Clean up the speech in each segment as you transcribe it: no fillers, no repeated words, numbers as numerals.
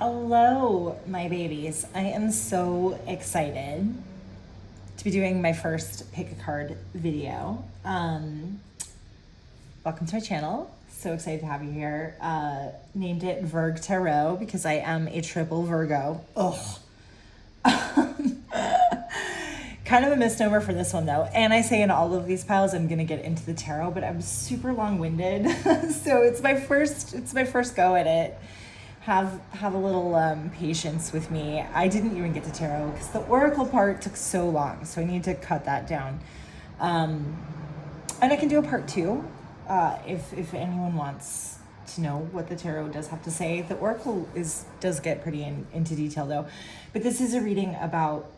Hello, my babies. I am so excited to be doing my first pick a card video. Welcome to my channel. So excited to have you here. Named it Virg Tarot because I am a triple Virgo. Ugh. Kind of a misnomer for this one though. And I say in all of these piles I'm gonna get into the tarot, but I'm super long-winded. So it's my first go at it. Have a little patience with me. I didn't even get to tarot because the oracle part took so long, so I need to cut that down. And I can do a part two if anyone wants to know what the tarot does have to say. The oracle does get pretty into detail though, but this is a reading about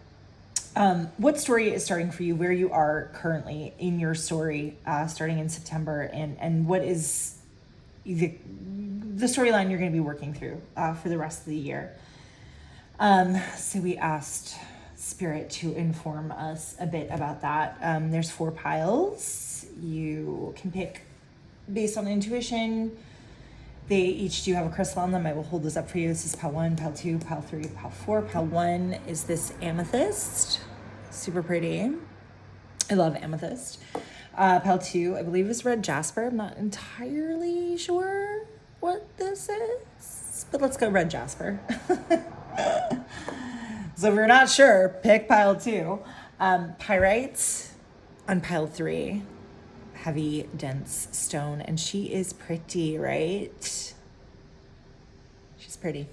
what story is starting for you, where you are currently in your story, starting in September, and what is the storyline you're going to be working through for the rest of the year. So we asked Spirit to inform us a bit about that. There's 4 piles. You can pick based on intuition. They each do have a crystal on them. I will hold those up for you. This is pile 1, pile 2, pile 3, pile 4. Pile 1 is this amethyst. Super pretty. I love amethyst. Pile 2, I believe, is red jasper. I'm not entirely sure what this is, but let's go red jasper. So if you're not sure, pick pile 2. Pyrite on pile 3. Heavy, dense stone, and she is pretty, right? She's pretty.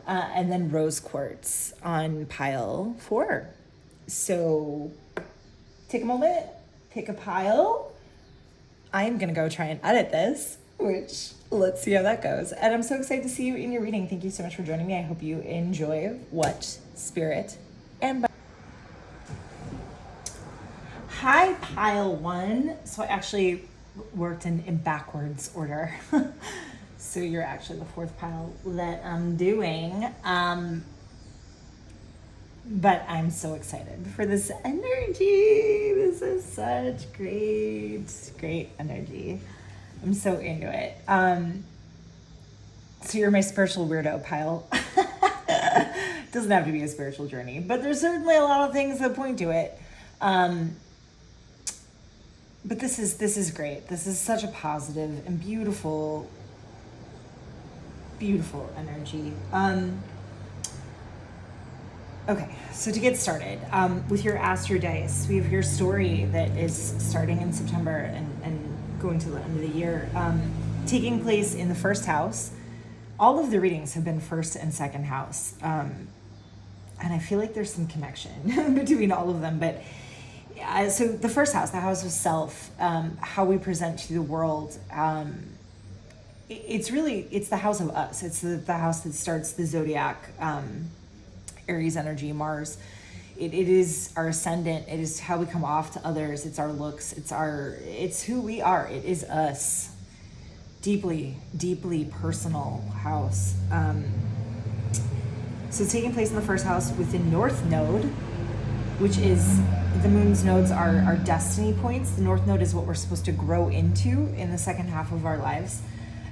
And then rose quartz on pile 4. So take a moment, pick a pile. I'm gonna go try and edit this, which let's see how that goes. And I'm so excited to see you in your reading. Thank you so much for joining me. I hope you enjoy what Spirit and Hi, pile 1. So I actually worked in backwards order. So you're actually the 4th pile that I'm doing. But I'm so excited for this energy. This is such great energy. I'm so into it. So you're my spiritual weirdo pile. Doesn't have to be a spiritual journey, but there's certainly a lot of things that point to it. But this is great. This is such a positive and beautiful energy. Okay, so to get started, with your Astro Dice, we have your story that is starting in September and going to the end of the year, taking place in the 1st house. All of the readings have been 1st and 2nd house, and I feel like there's some connection between all of them, but so the 1st house, the house of self, how we present to the world, it's the house of us. It's the house that starts the zodiac, Aries energy, Mars. It is our ascendant. It is how we come off to others. It's our looks. It's who we are. It is us. Deeply personal house. So it's taking place in the 1st house with the North Node, which is the moon's nodes are our destiny points. The North Node is what we're supposed to grow into in the 2nd half of our lives.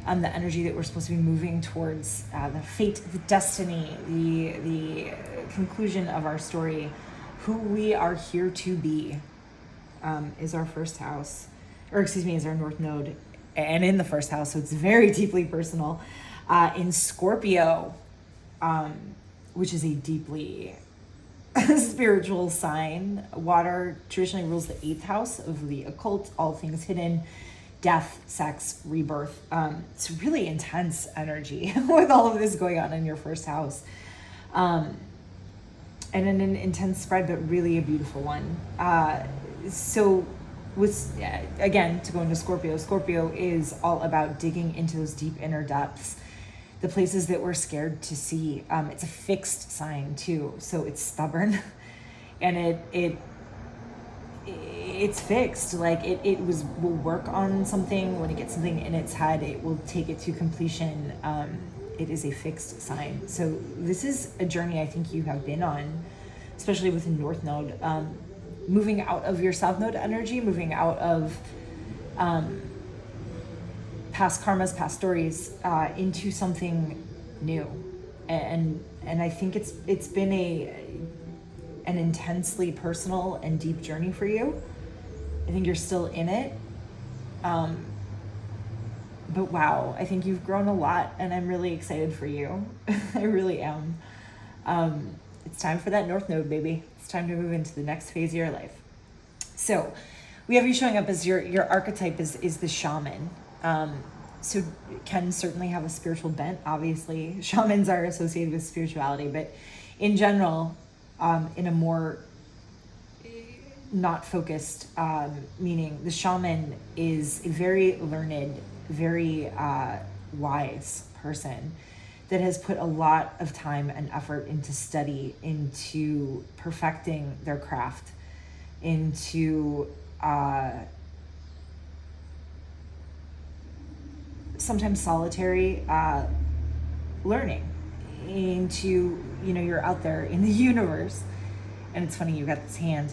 The energy that we're supposed to be moving towards, the fate, the destiny, the conclusion of our story, who we are here to be, is our 1st house, is our North Node, and in the 1st house, so it's very deeply personal. In Scorpio, which is a deeply spiritual sign. Water traditionally rules the 8th house of the occult, all things hidden, death, sex, rebirth. It's really intense energy with all of this going on in your 1st house. And an intense spread, but really a beautiful one. So with, again, to go into Scorpio, Scorpio is all about digging into those deep inner depths, the places that we're scared to see. It's a fixed sign too, so it's stubborn, and it's fixed. Like it will work on something. When it gets something in its head, it will take it to completion. It is a fixed sign. So this is a journey I think you have been on, especially with the North Node, moving out of your South Node energy, moving out of past karmas, past stories, into something new. And I think it's been an intensely personal and deep journey for you. I think you're still in it. But wow, I think you've grown a lot, and I'm really excited for you. I really am. It's time for that North Node, baby. It's time to move into the next phase of your life. So we have you showing up as your archetype is the shaman. So can certainly have a spiritual bent. Obviously, shamans are associated with spirituality, but in general, in a more not focused meaning, the shaman is a very learned, very wise person that has put a lot of time and effort into study, into perfecting their craft, into sometimes solitary learning, into, you're out there in the universe. And it's funny, you got this hand,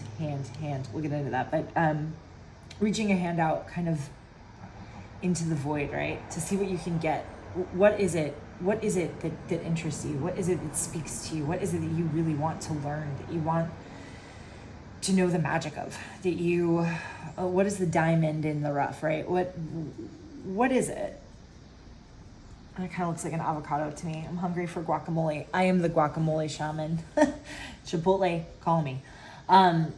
we'll get into that, but reaching a hand out kind of into the void, right? To see what you can get. What is it that interests you? What is it that speaks to you? What is it that you really want to learn, that you want to know the magic of, that you, what is the diamond in the rough, right? What is it? It kind of looks like an avocado to me. I'm hungry for guacamole. I am the guacamole shaman. Chipotle, call me. And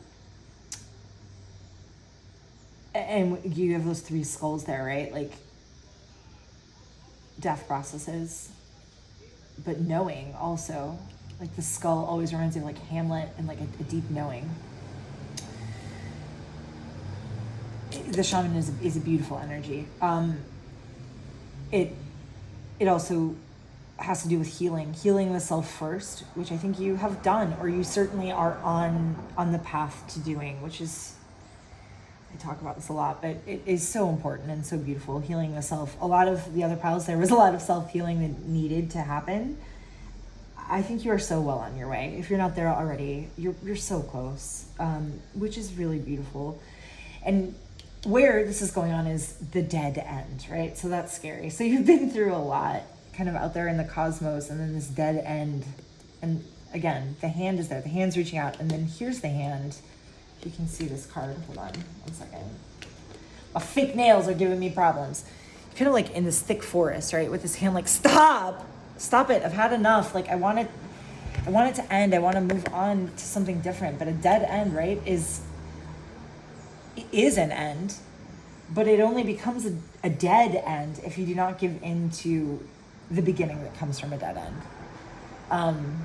you have those 3 skulls there, right? Like death processes, but knowing also. Like the skull always reminds me of like Hamlet and like a deep knowing. The shaman is a beautiful energy. It also has to do with healing the self first, which I think you have done, or you certainly are on the path to doing, which is, I talk about this a lot, but it is so important and so beautiful, healing the self. A lot of the other piles, there was a lot of self-healing that needed to happen. I think you are so well on your way. If you're not there already, you're so close, which is really beautiful. And where this is going on is the dead end, right? So that's scary. So you've been through a lot, kind of out there in the cosmos, and then this dead end. And again, the hand is there. The hand's reaching out, and then here's the hand. If you can see this card, hold on 1 second. My fake nails are giving me problems. Kind of like in this thick forest, right? With this hand like, stop it. I've had enough. Like I want it to end. I want to move on to something different. But a dead end, right, is an end, but it only becomes a dead end if you do not give into the beginning that comes from a dead end.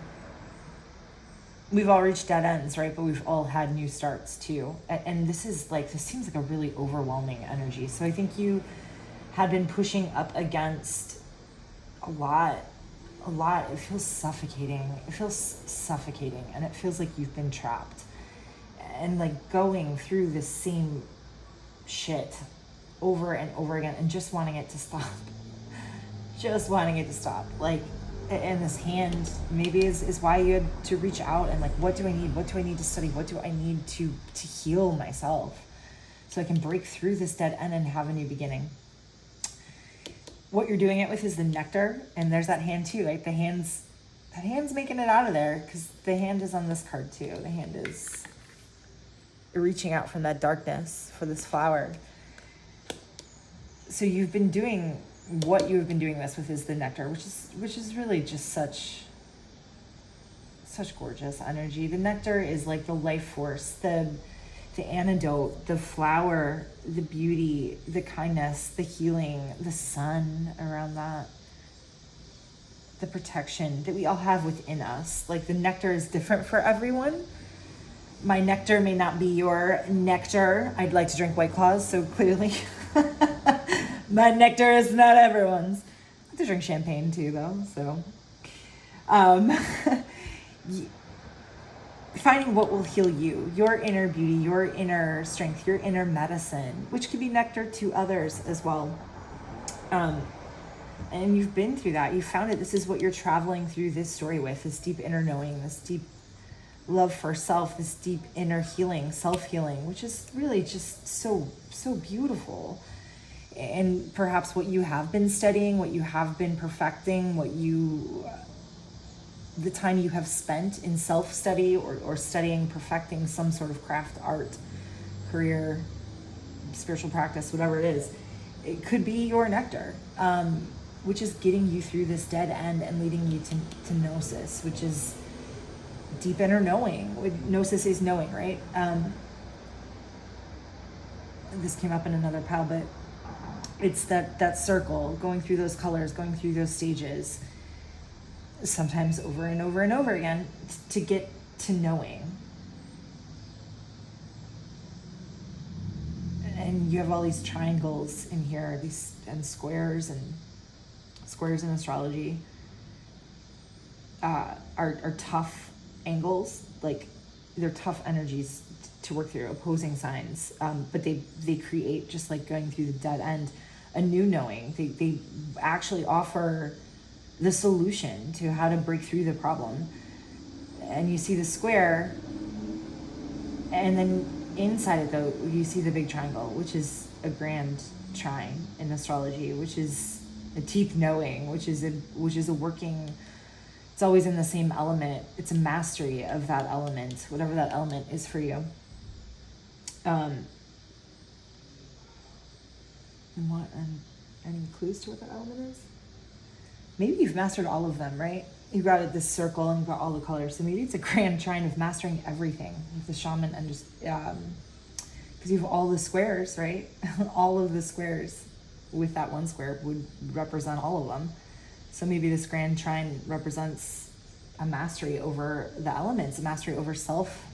We've all reached dead ends, right? But we've all had new starts too. And this seems like a really overwhelming energy. So I think you had been pushing up against a lot. It feels suffocating. And it feels like you've been trapped. And like going through the same shit over and over again and just wanting it to stop. Like, and this hand maybe is why you had to reach out and like, what do I need? What do I need to study? What do I need to heal myself so I can break through this dead end and have a new beginning? What you're doing it with is the nectar, and there's that hand too. Like that hand's making it out of there, because the hand is on this card too. The hand is reaching out from that darkness for this flower. So you've been doing what you've been doing this with is the nectar, which is really just such gorgeous energy. The nectar is like the life force, the antidote, the flower, the beauty, the kindness, the healing, the sun around that, the protection that we all have within us. Like the nectar is different for everyone. My nectar may not be your nectar. I'd like to drink White Claws, so clearly my nectar is not everyone's. I like to drink champagne too, though, so. Finding what will heal you, your inner beauty, your inner strength, your inner medicine, which could be nectar to others as well. And you've been through that. You found it. This is what you're traveling through this story with, this deep inner knowing, this deep love for self, this deep inner healing, self-healing, which is really just so beautiful. And perhaps what you have been studying, what you have been perfecting, what you the time you have spent in self-study or studying, perfecting some sort of craft, art, career, spiritual practice, whatever it is, it could be your nectar, which is getting you through this dead end and leading you to gnosis, which is deep inner knowing. Gnosis is knowing, right? This came up in another pile, but it's that circle, going through those colors, going through those stages, sometimes over and over and over again, to get to knowing. And you have all these triangles in here, and squares in astrology are tough angles, like they're tough energies to work through, opposing signs, but they create, just like going through the dead end, a new knowing. They actually offer the solution to how to break through the problem. And you see the square, and then inside it though, you see the big triangle, which is a grand trine in astrology, which is a deep knowing, which is a working, it's always in the same element. It's a mastery of that element, whatever that element is for you. And any clues to what that element is? Maybe you've mastered all of them, right? You got this circle and you've got all the colors. So maybe it's a grand trine of mastering everything with the shaman, and just, because you have all the squares, right? All of the squares with that one square would represent all of them. So maybe this grand trine represents a mastery over the elements, a mastery over self.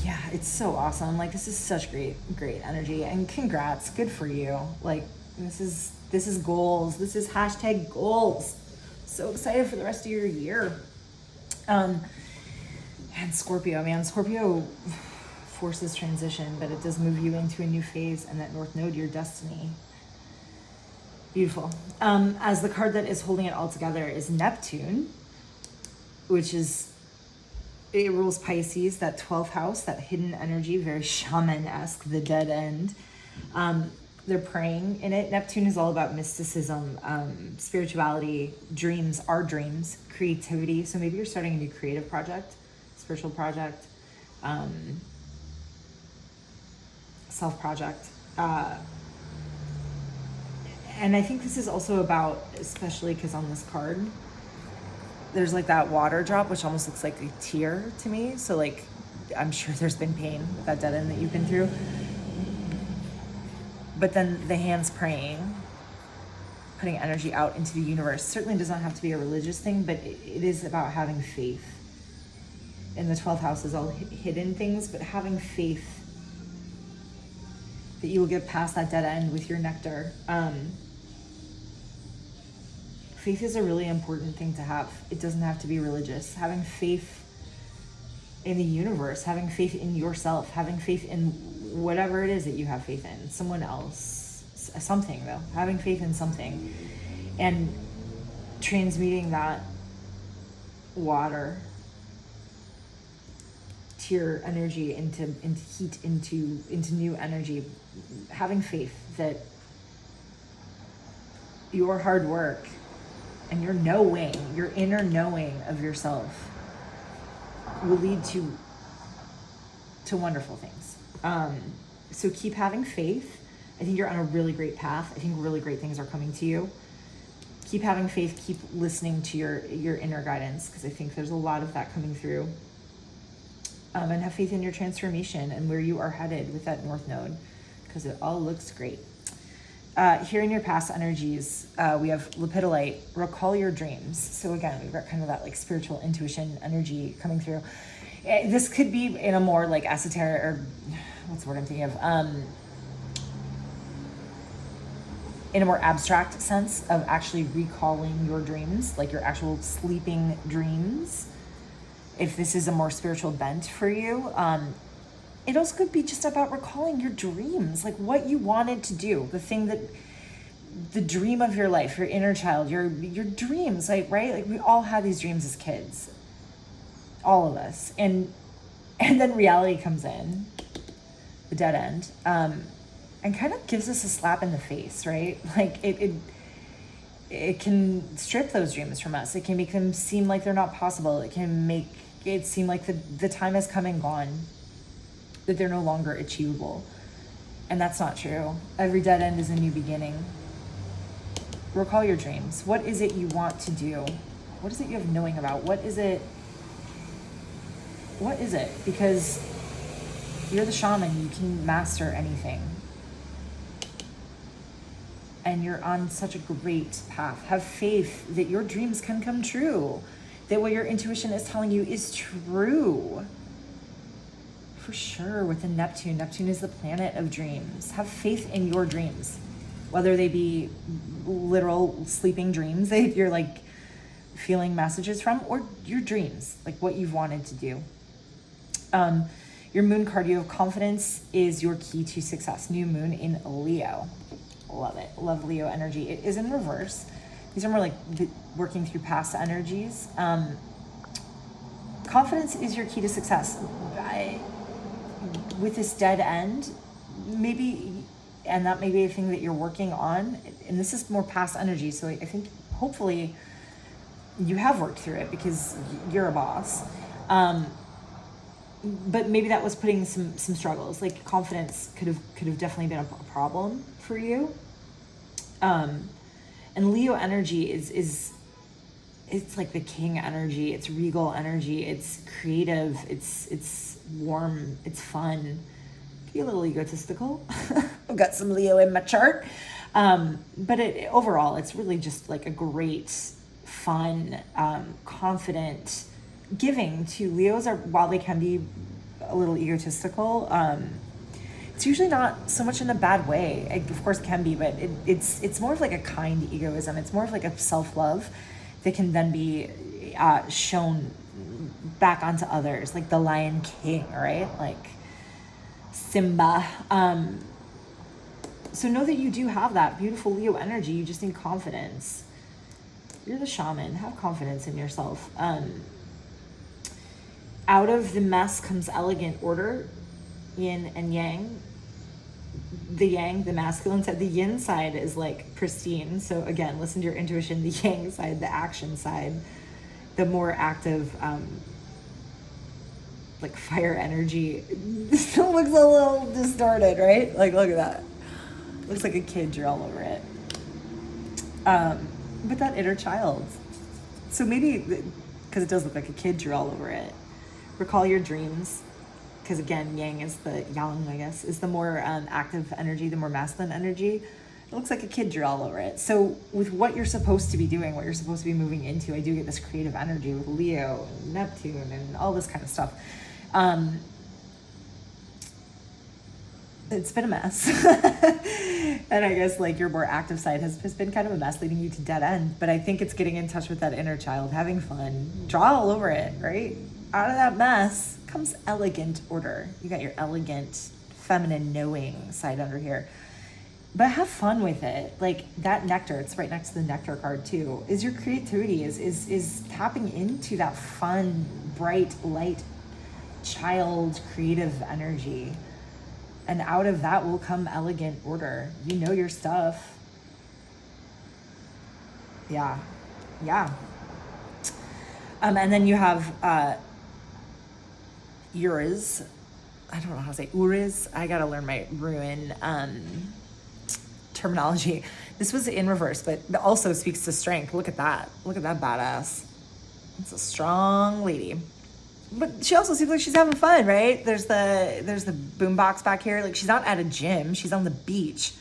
Yeah, it's so awesome. Like, this is such great energy, and congrats, good for you. Like, this is goals. This is hashtag goals. So excited for the rest of your year. And Scorpio, man, Scorpio forces transition, but it does move you into a new phase, and that North Node, your destiny. Beautiful. As the card that is holding it all together is Neptune, which is, it rules Pisces, that 12th house, that hidden energy, very shaman-esque, the dead end. They're praying in it. Neptune is all about mysticism, spirituality, dreams, our dreams, creativity. So maybe you're starting a new creative project, spiritual project, self-project. And I think this is also about, especially because on this card, there's like that water drop, which almost looks like a tear to me. So like, I'm sure there's been pain with that dead end that you've been through. But then the hands praying, putting energy out into the universe. Certainly does not have to be a religious thing, but it is about having faith. And the 12th house is all hidden things, but having faith that you will get past that dead end with your nectar. Faith is a really important thing to have. It doesn't have to be religious. Having faith in the universe, having faith in yourself, having faith in whatever it is that you have faith in, someone else, something though, having faith in something, and transmuting that water, tear energy into heat, into new energy, having faith that your hard work and your knowing, your inner knowing of yourself will lead to wonderful things. So keep having faith. I think you're on a really great path. I think really great things are coming to you. Keep having faith, keep listening to your inner guidance, because I think there's a lot of that coming through. And have faith in your transformation and where you are headed with that North Node, because it all looks great. Here in your past energies, we have Lepidolite, recall your dreams. So again, we've got kind of that like spiritual intuition energy coming through. This could be in a more like esoteric, or what's the word I'm thinking of? In a more abstract sense of actually recalling your dreams, like your actual sleeping dreams. If this is a more spiritual bent for you, it also could be just about recalling your dreams, like what you wanted to do, the dream of your life, your inner child, your dreams, like, right? Like we all had these dreams as kids, all of us. And then reality comes in, the dead end, and kind of gives us a slap in the face, right? Like it can strip those dreams from us. It can make them seem like they're not possible. It can make it seem like the time has come and gone, that they're no longer achievable. And that's not true. Every dead end is a new beginning. Recall your dreams. What is it you want to do? What is it you have knowing about? What is it? What is it? Because you're the shaman. You can master anything. And you're on such a great path. Have faith that your dreams can come true. That what your intuition is telling you is true. For sure, with the Neptune. Neptune is the planet of dreams. Have faith in your dreams. Whether they be literal sleeping dreams that you're like feeling messages from, or your dreams, like what you've wanted to do. Your moon card, you have confidence is your key to success. New moon in Leo. Love it. Love Leo energy. It is in reverse. These are more like working through past energies. Confidence is your key to success. With this dead end, maybe, and that may be a thing that you're working on, and this is more past energy, so I think hopefully you have worked through it because you're a boss. But maybe that was putting some struggles. Like confidence could have definitely been a problem for you. And Leo energy is it's like the king energy. It's regal energy. It's creative. It's warm. It's fun. Be a little egotistical. I've got some Leo in my chart. But overall, it's really just like a great, fun, confident, giving to Leos. While they can be a little egotistical, it's usually not so much in a bad way. It, of course, can be, but it's more of like a kind egoism. It's more of like a self-love that can then be shown back onto others, like the Lion King, right? Like Simba. So know that you do have that beautiful Leo energy. You just need confidence. You're the shaman. Have confidence in yourself. Out of the mess comes elegant order, yin and yang. The yang, the masculine side, the yin side is like pristine. So again, listen to your intuition. The yang side, the action side, the more active, like fire energy. This still looks a little distorted, right? Like, look at that. Looks like a kid drew all over it. But that inner child. So maybe, because it does look like a kid drew all over it. Recall your dreams, because again, yang is the yang, I guess, is the more active energy, the more masculine energy. It looks like a kid drew all over it. So with what you're supposed to be doing, what you're supposed to be moving into, I do get this creative energy with Leo and Neptune and all this kind of stuff. It's been a mess. And I guess like your more active side has been kind of a mess, leading you to dead end. But I think it's getting in touch with that inner child, having fun, draw all over it, right? Out of that mess comes elegant order. You got your elegant, feminine, knowing side under here. But have fun with it. Like that nectar, it's right next to the nectar card too, is your creativity, is tapping into that fun, bright, light, child, creative energy. And out of that will come elegant order. You know your stuff. Yeah. And then you have Uriz. I don't know how to say Uriz. I gotta learn my Ruin terminology. This was in reverse, but it also speaks to strength. Look at that. Look at that badass. It's a strong lady. But she also seems like she's having fun, right? There's the boombox back here. Like she's not at a gym. She's on the beach.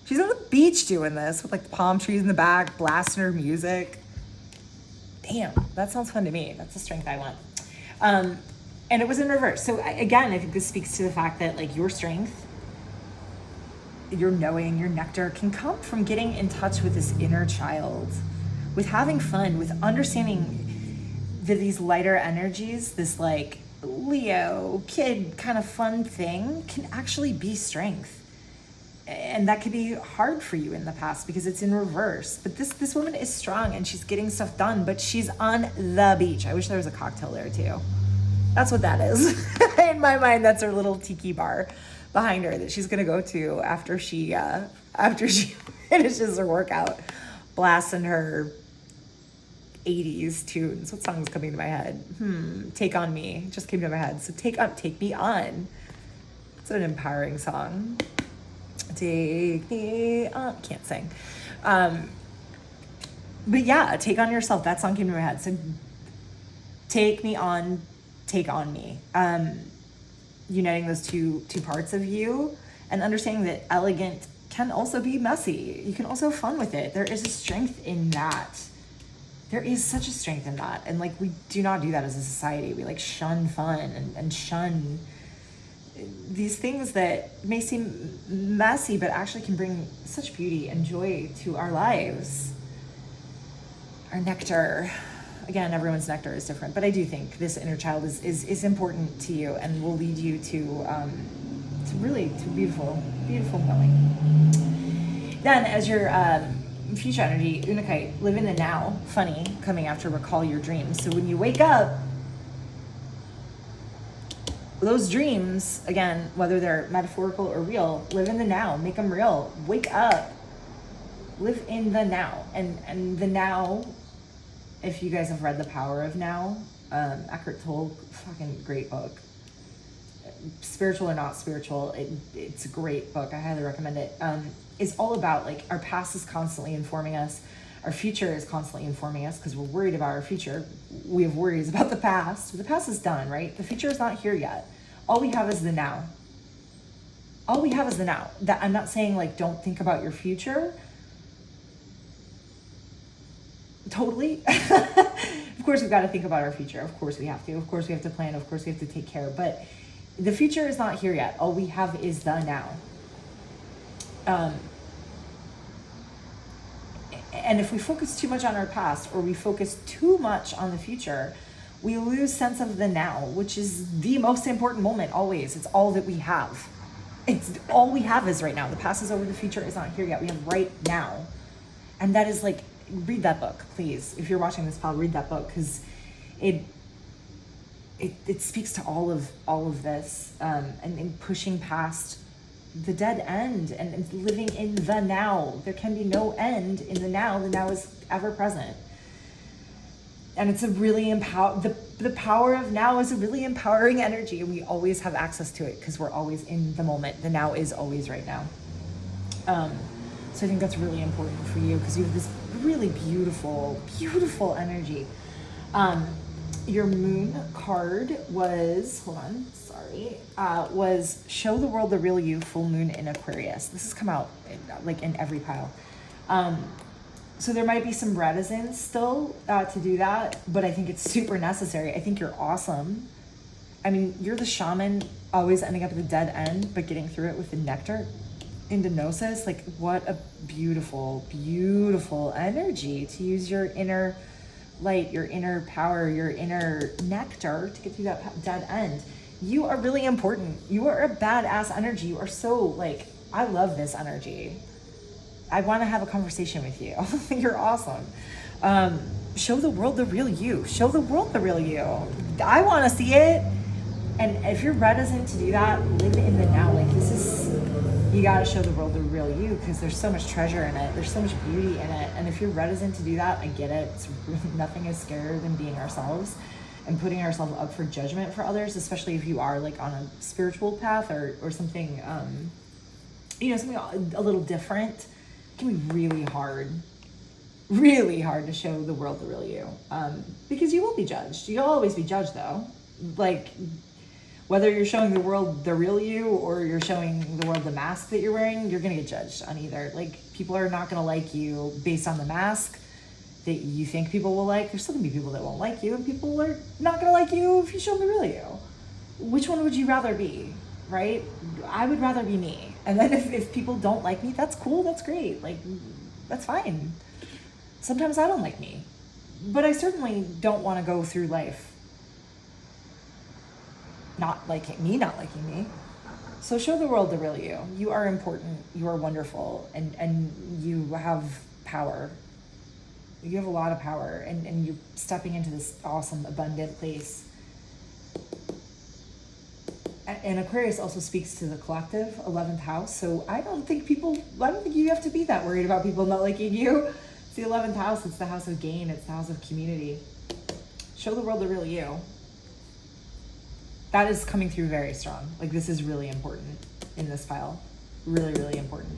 She's on the beach doing this with like the palm trees in the back, blasting her music. Damn, that sounds fun to me. That's the strength I want. And it was in reverse. So again, I think this speaks to the fact that like your strength, your knowing, your nectar can come from getting in touch with this inner child, with having fun, with understanding that these lighter energies, this like Leo kid kind of fun thing can actually be strength. And that could be hard for you in the past because it's in reverse. But this woman is strong and she's getting stuff done, but she's on the beach. I wish there was a cocktail there too. That's what that is. In my mind, that's her little tiki bar behind her that she's gonna go to after she finishes her workout. blasting her 80s tunes. What song is coming to my head? Take On Me just came to my head. So Take Me On. It's an empowering song. Take me on. Can't sing. But yeah, Take On Yourself. That song came to my head. So Take Me On, Take On Me. Uniting those two parts of you and understanding that elegant can also be messy. You can also have fun with it. There is a strength in that. There is such a strength in that. And like, we do not do that as a society. We like shun fun and shun these things that may seem messy, but actually can bring such beauty and joy to our lives. Our nectar. Again, everyone's nectar is different, but I do think this inner child is important to you and will lead you to beautiful knowing. Then as your future energy, Unakite, live in the now, funny, coming after recall your dreams. So when you wake up, those dreams, again, whether they're metaphorical or real, live in the now, make them real. Wake up, live in the now. And the now, if you guys have read The Power of Now, Eckhart Tolle, fucking great book. Spiritual or not spiritual, it's a great book. I highly recommend it. It's all about like our past is constantly informing us. Our future is constantly informing us because we're worried about our future. We have worries about the past. The past is done, right? The future is not here yet. All we have is the now. All we have is the now. That I'm not saying like don't think about your future. Totally. Of course we've got to think about our future. Of course we have to. Of course we have to plan. Of course we have to take care. But the future is not here yet. All we have is the now. And if we focus too much on our past or we focus too much on the future, we lose sense of the now, which is the most important moment always. It's all that we have. It's all we have is right now. The past is over, the future is not here yet. We have right now. And that is like, read that book, please. If you're watching this, pal, read that book because it speaks to all of this and pushing past the dead end and living in the now. There can be no end in the now. The now is ever present. And it's a really the power of now is a really empowering energy, and we always have access to it because we're always in the moment. The now is always right now. So I think that's really important for you because you have this really beautiful energy. Your moon card was, was show the world the real you, full moon in Aquarius. This has come out in every pile. So there might be some reticence still to do that, but I think it's super necessary. I think you're awesome. I mean, you're the shaman always ending up at the dead end, but getting through it with the nectar into gnosis. Like, what a beautiful energy to use your inner light, your inner power, your inner nectar to get through that dead end. You are really important. You are a badass energy. You are so I love this energy. I want to have a conversation with you. You're awesome. Show the world the real you. Show the world the real you. I want to see it. And if you're reticent to do that, live in the now. You got to show the world the real you because there's so much treasure in it. There's so much beauty in it. And if you're reticent to do that, I get it. Nothing is scarier than being ourselves and putting ourselves up for judgment for others, especially if you are on a spiritual path or something, something a little different. It can be really hard to show the world the real you, because you will be judged. You'll always be judged though. Whether you're showing the world the real you or you're showing the world the mask that you're wearing, you're going to get judged on either. People are not going to like you based on the mask that you think people will like. There's still going to be people that won't like you, and people are not going to like you if you show the real you. Which one would you rather be, right? I would rather be me. And then if people don't like me, that's cool, that's great. That's fine. Sometimes I don't like me. But I certainly don't want to go through life not liking me. So show the world the real you. You are important, you are wonderful, and you have power. You have a lot of power, and you're stepping into this awesome, abundant place. And Aquarius also speaks to the collective, 11th house. So I don't think you have to be that worried about people not liking you. It's the 11th house. It's the house of gain. It's the house of community. Show the world the real you. That is coming through very strong. Like, this is really important in this file. Really, really important.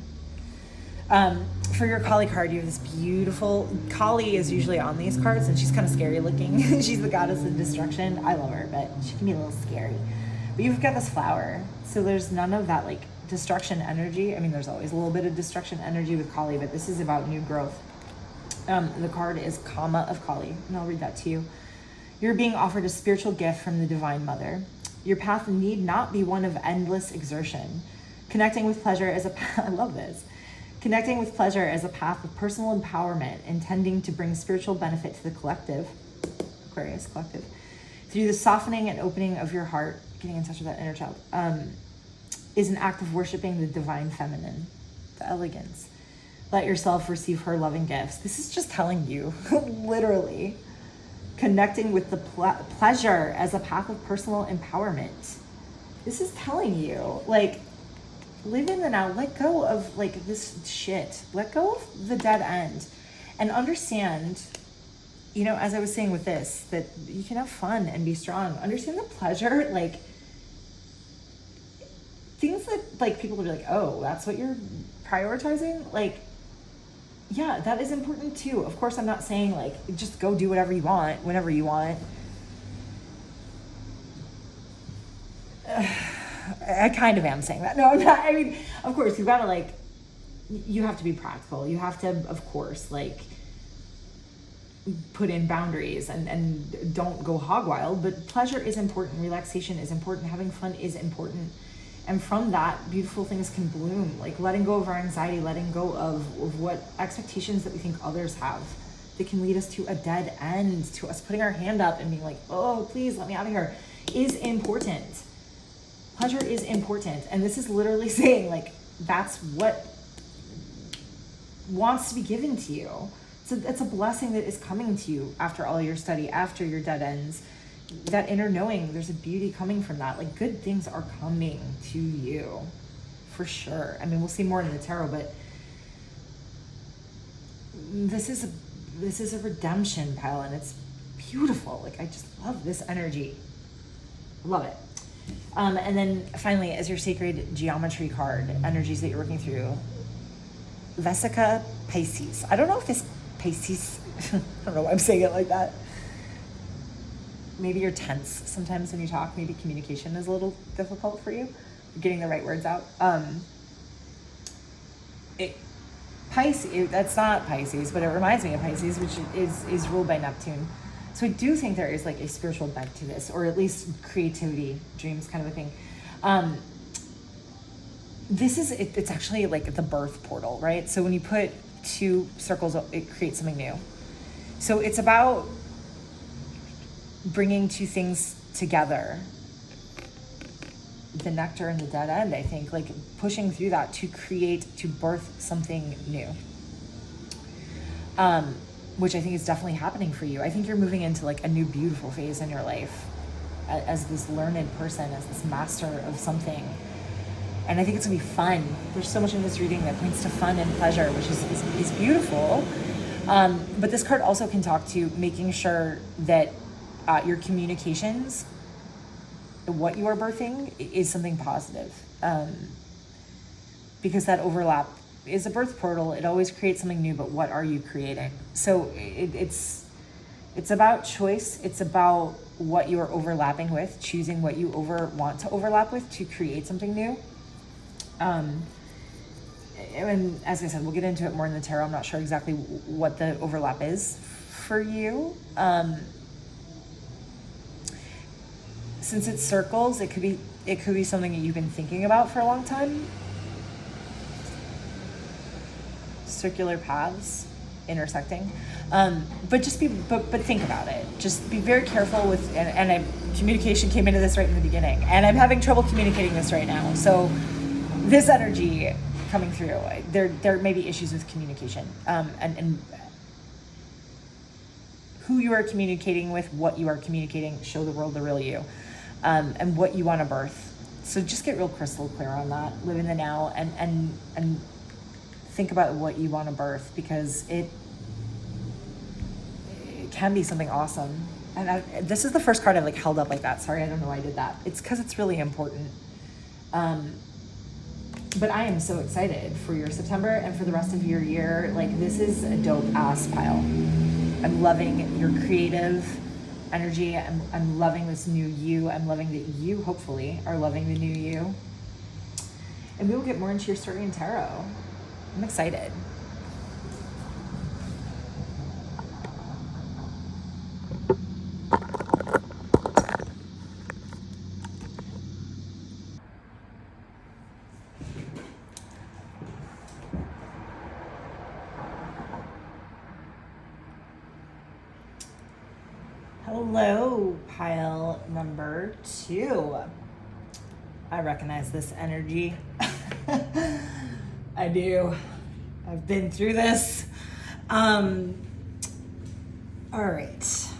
For your Kali card, you have this beautiful... Kali is usually on these cards, and she's kind of scary looking. She's the goddess of destruction. I love her, but she can be a little scary. But you've got this flower. So there's none of that, like, destruction energy. I mean, there's always a little bit of destruction energy with Kali, but this is about new growth. The card is Kama of Kali, and I'll read that to you. You're being offered a spiritual gift from the Divine Mother. Your path need not be one of endless exertion. Connecting with pleasure as a I love this. Connecting with pleasure as a path of personal empowerment, intending to bring spiritual benefit to the collective, Aquarius collective, through the softening and opening of your heart, getting in touch with that inner child, is an act of worshiping the divine feminine, the elegance. Let yourself receive her loving gifts. This is just telling you, literally, connecting with the pleasure as a path of personal empowerment. This is telling you, like, live in the now. Let go of, like, this shit. Let go of the dead end. And understand, you know, as I was saying with this, that you can have fun and be strong. Understand the pleasure, like, things that, like, people will be like, oh, that's what you're prioritizing? Like, yeah, that is important too. Of course, I'm not saying, like, just go do whatever you want, whenever you want. I kind of am saying that. No, I'm not. I mean, of course, you've got to, like, you have to be practical. You have to, of course, like, put in boundaries and don't go hog wild. But pleasure is important. Relaxation is important. Having fun is important. And from that, beautiful things can bloom, like letting go of our anxiety, letting go of what expectations that we think others have that can lead us to a dead end, to us putting our hand up and being like, oh, please let me out of here, is important. Pleasure is important. And this is literally saying, like, that's what wants to be given to you. So it's a blessing that is coming to you after all your study, after your dead ends. That inner knowing, there's a beauty coming from that. Like, good things are coming to you for sure. I mean, we'll see more in the tarot, but this is a redemption pile, and it's beautiful. Like, I just love this energy. Love it. And then finally, as your sacred geometry card, energies that you're working through, Vesica Pisces. I don't know if this Pisces, I don't know why I'm saying it like that. Maybe you're tense sometimes when you talk. Maybe communication is a little difficult for you. Getting the right words out. Pisces, that's not Pisces, but it reminds me of Pisces, which is ruled by Neptune. So I do think there is, like, a spiritual bent to this, or at least creativity, dreams kind of a thing. It's actually like the birth portal, right? So when you put two circles, it creates something new. So it's about bringing two things together, the nectar and the dead end, I think, like pushing through that to birth something new, which I think is definitely happening for you. I think you're moving into, like, a new beautiful phase in your life as this learned person, as this master of something. And I think it's gonna be fun. There's so much in this reading that points to fun and pleasure, which is beautiful. But this card also can talk to making sure that your communications, what you are birthing, is something positive. Because that overlap is a birth portal. It always creates something new, but what are you creating? So it's about choice. It's about what you are overlapping with, choosing what you want to overlap with to create something new. And as I said, we'll get into it more in the tarot. I'm not sure exactly what the overlap is for you. Since it's circles, it could be something that you've been thinking about for a long time. Circular paths intersecting, but think about it. Just be very careful with, communication came into this right in the beginning, and I'm having trouble communicating this right now. So this energy coming through, there may be issues with communication, and who you are communicating with, what you are communicating, show the world the real you. And what you want to birth. So just get real crystal clear on that. Live in the now and think about what you want to birth, because can be something awesome. And this is the first card I've like held up like that. Sorry, I don't know why I did that. It's because it's really important. But I am so excited for your September and for the rest of your year. Like, this is a dope ass pile. I'm loving your creative energy. I'm loving this new you. I'm loving that you, hopefully, are loving the new you. And we will get more into your story in tarot. I'm excited. Hello, pile number 2. I recognize this energy. I do. I've been through this. All right. So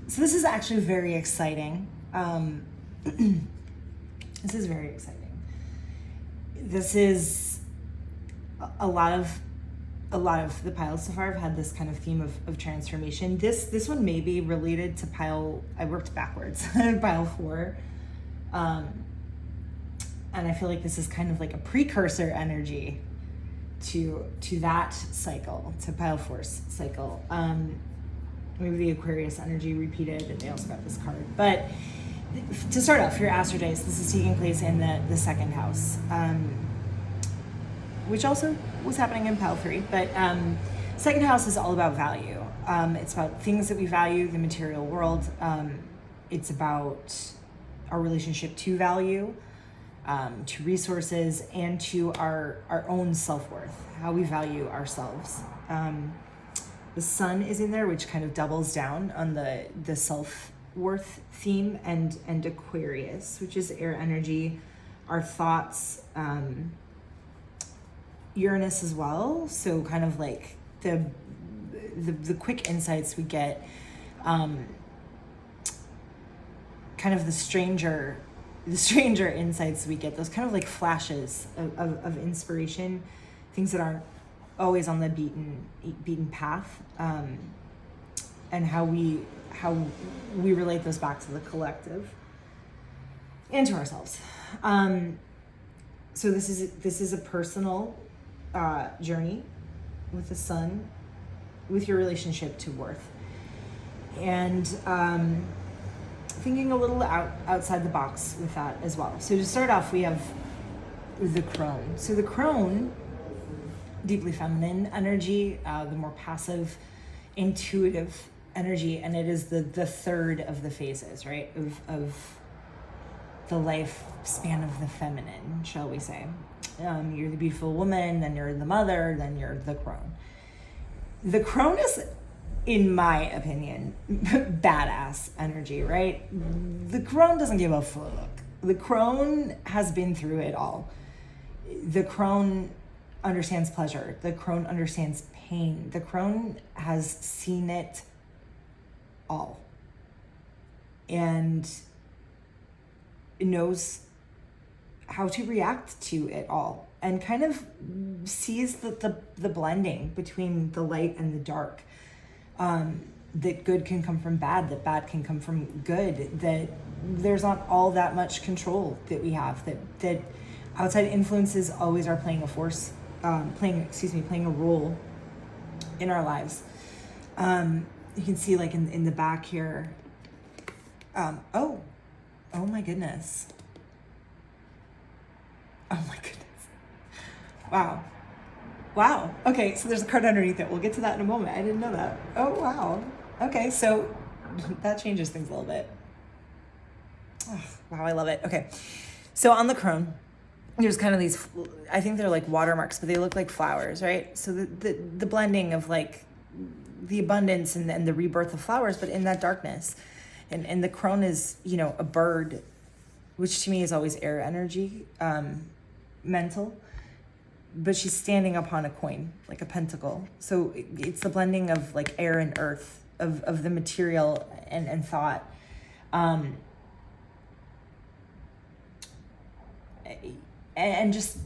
this is actually very exciting. This is very exciting. This is a lot of the piles so far have had this kind of theme of transformation. This one may be related to pile, I worked backwards, pile 4. And I feel like this is kind of like a precursor energy to that cycle, to pile 4's cycle. Maybe the Aquarius energy repeated, and they also got this card. But to start off, your Astro Dice, this is taking place in the second house. Which also was happening in pile 3, but second house is all about value. It's about things that we value, the material world. It's about our relationship to value, to resources, and to our own self-worth, how we value ourselves. The sun is in there, which kind of doubles down on the self-worth theme, and Aquarius, which is air energy, our thoughts, Uranus as well, so kind of like the quick insights we get, kind of the stranger insights we get, those kind of like flashes of inspiration, things that aren't always on the beaten path, and how we relate those back to the collective and to ourselves. So this is a personal journey with the sun, with your relationship to worth, and thinking a little outside the box with that as well. So to start off, we have the crone. So the crone, deeply feminine energy, the more passive, intuitive energy, and it is the third of the phases, right, of the lifespan of the feminine, shall we say. You're the beautiful woman, then you're the mother, then you're the crone. The crone is, in my opinion, badass energy, right? The crone doesn't give a fuck. The crone has been through it all. The crone understands pleasure. The crone understands pain. The crone has seen it all. And knows how to react to it all, and kind of sees the blending between the light and the dark, that good can come from bad, that bad can come from good, that there's not all that much control that we have, that outside influences always are playing a role in our lives. You can see like in the back here, oh my goodness. Oh my goodness. Wow. Okay, so there's a card underneath it. We'll get to that in a moment. I didn't know that. Oh, wow. Okay, so that changes things a little bit. Oh, wow, I love it. Okay, so on the crone, there's kind of these, I think they're like watermarks, but they look like flowers, right? So the blending of like the abundance and the rebirth of flowers, but in that darkness. And the crone is, a bird, which to me is always air energy, mental, but she's standing upon a coin, like a pentacle. So it's the blending of like air and earth, of the material and thought. And just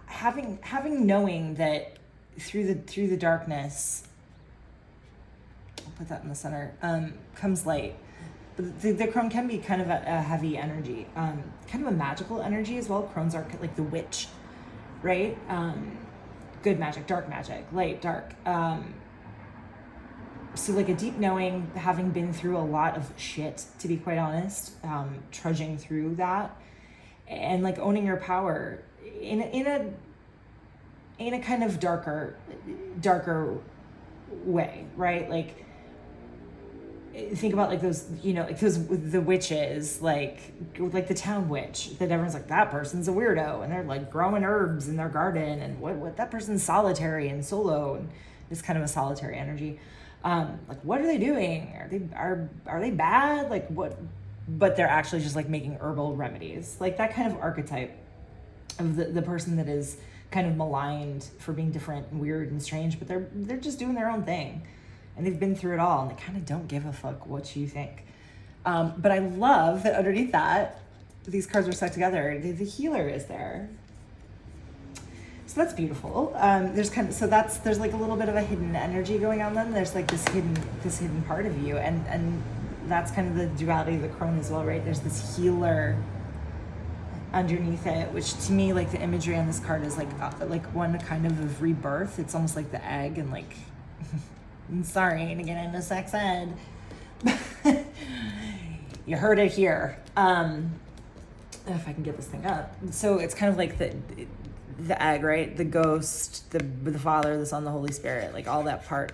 having knowing that through the darkness, put that in the center, comes light. But the crone can be kind of a heavy energy, kind of a magical energy as well. Crones are like the witch, right? Good magic, dark magic, light, dark. So like a deep knowing, having been through a lot of shit, to be quite honest, trudging through that, and like owning your power in a kind of darker way, right? Like think about like those, like those the witches, like the town witch that everyone's like, that person's a weirdo, and they're like growing herbs in their garden, and what that person's solitary and solo, and it's kind of a solitary energy. Like what are they doing? Are they bad? Like what? But they're actually just like making herbal remedies, like that kind of archetype of the person that is kind of maligned for being different and weird and strange, but they're just doing their own thing, and they've been through it all, and they kind of don't give a fuck what you think. But I love that underneath that, these cards are stuck together. The healer is there, so that's beautiful. There's like a little bit of a hidden energy going on. Then there's like this hidden part of you, and that's kind of the duality of the crone as well, right? There's this healer underneath it, which to me, like the imagery on this card is like one kind of rebirth. It's almost like the egg, and like I'm sorry to get into sex ed. You heard it here. If I can get this thing up. So it's kind of like the egg, right? The ghost, the Father, the Son, the Holy Spirit, like all that part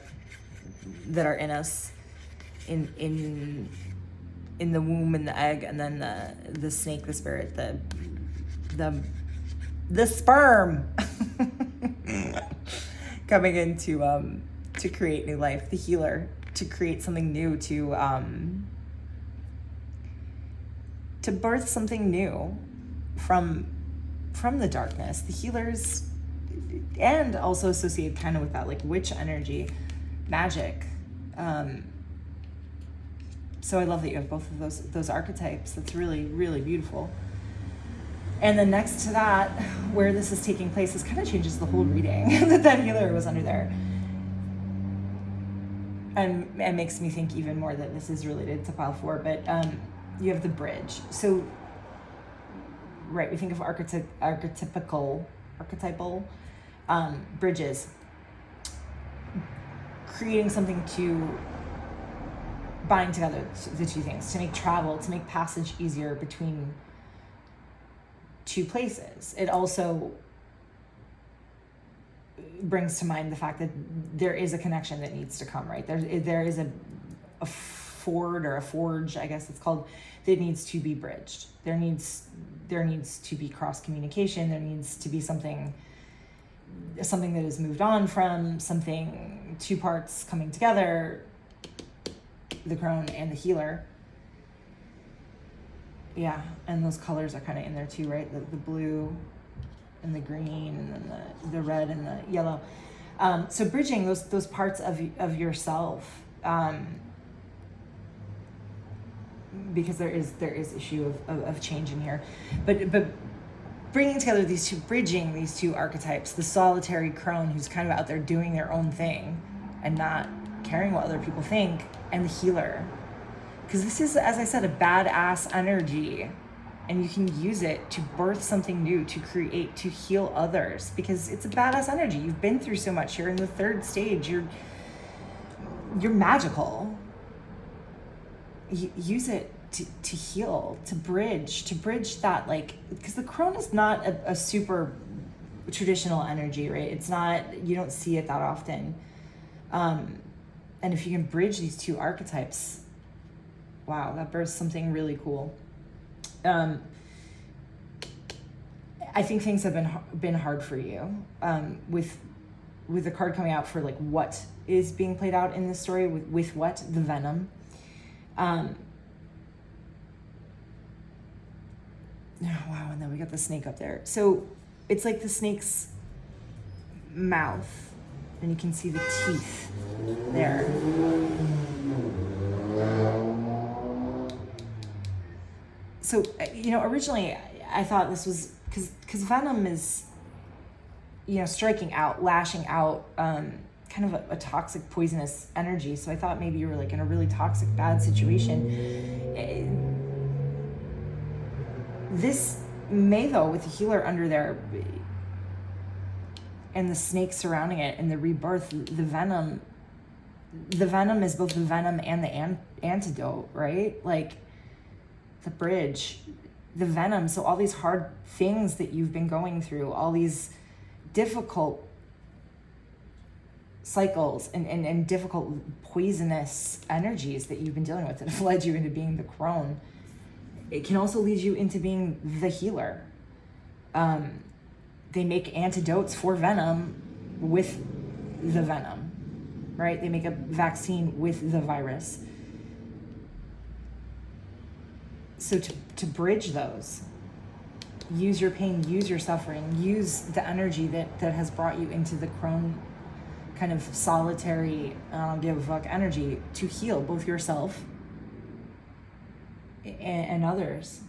that are in us, in the womb and the egg, and then the snake, the spirit, the sperm coming in to create new life, the healer, to create something new, to birth something new from the darkness. The healers, and also associated kind of with that like witch energy, magic. So I love that you have both of those archetypes. That's really, really beautiful. And then next to that, where this is taking place, this kind of changes the whole reading that healer was under there. And it makes me think even more that this is related to pile 4, but you have the bridge. So, right, we think of archetypal bridges, creating something to bind together the two things, to make travel, to make passage easier between two places. It also brings to mind the fact that there is a connection that needs to come, right? There is a ford, or a forge, I guess it's called, that needs to be bridged. There needs to be cross communication. There needs to be something that is moved on from, something, two parts coming together, the crone and the healer. Yeah, and those colors are kind of in there too, right? The blue and the green, and then the red and the yellow. So bridging those parts of yourself, because there is issue of change in here, but bringing together bridging these two archetypes, the solitary crone who's kind of out there doing their own thing and not caring what other people think, and the healer, because this is, as I said, a badass energy, and you can use it to birth something new, to create, to heal others, because it's a badass energy. You've been through so much. You're in the third stage. You're magical. Use it to heal, to bridge that, like, because the crone is not a super traditional energy, right? It's not, you don't see it that often. And if you can bridge these two archetypes, wow, that births something really cool. I think things have been hard for you, with the card coming out for like what is being played out in this story, with what, the venom. Oh, wow, and then we got the snake up there. So it's like the snake's mouth, and you can see the teeth there. So, originally I thought this was because venom is, striking out, lashing out, kind kind of a toxic, poisonous energy. So I thought maybe you were like in a really toxic, bad situation. This may, though, with the healer under there and the snake surrounding it and the rebirth, the venom is both the venom and the antidote, right? Like the bridge, the venom. So all these hard things that you've been going through, all these difficult cycles and difficult poisonous energies that you've been dealing with that have led you into being the crone, it can also lead you into being the healer. They make antidotes for venom with the venom, right? They make a vaccine with the virus. So to bridge those, use your pain, use your suffering, use the energy that has brought you into the crone kind of solitary, I don't give a fuck energy to heal both yourself and others.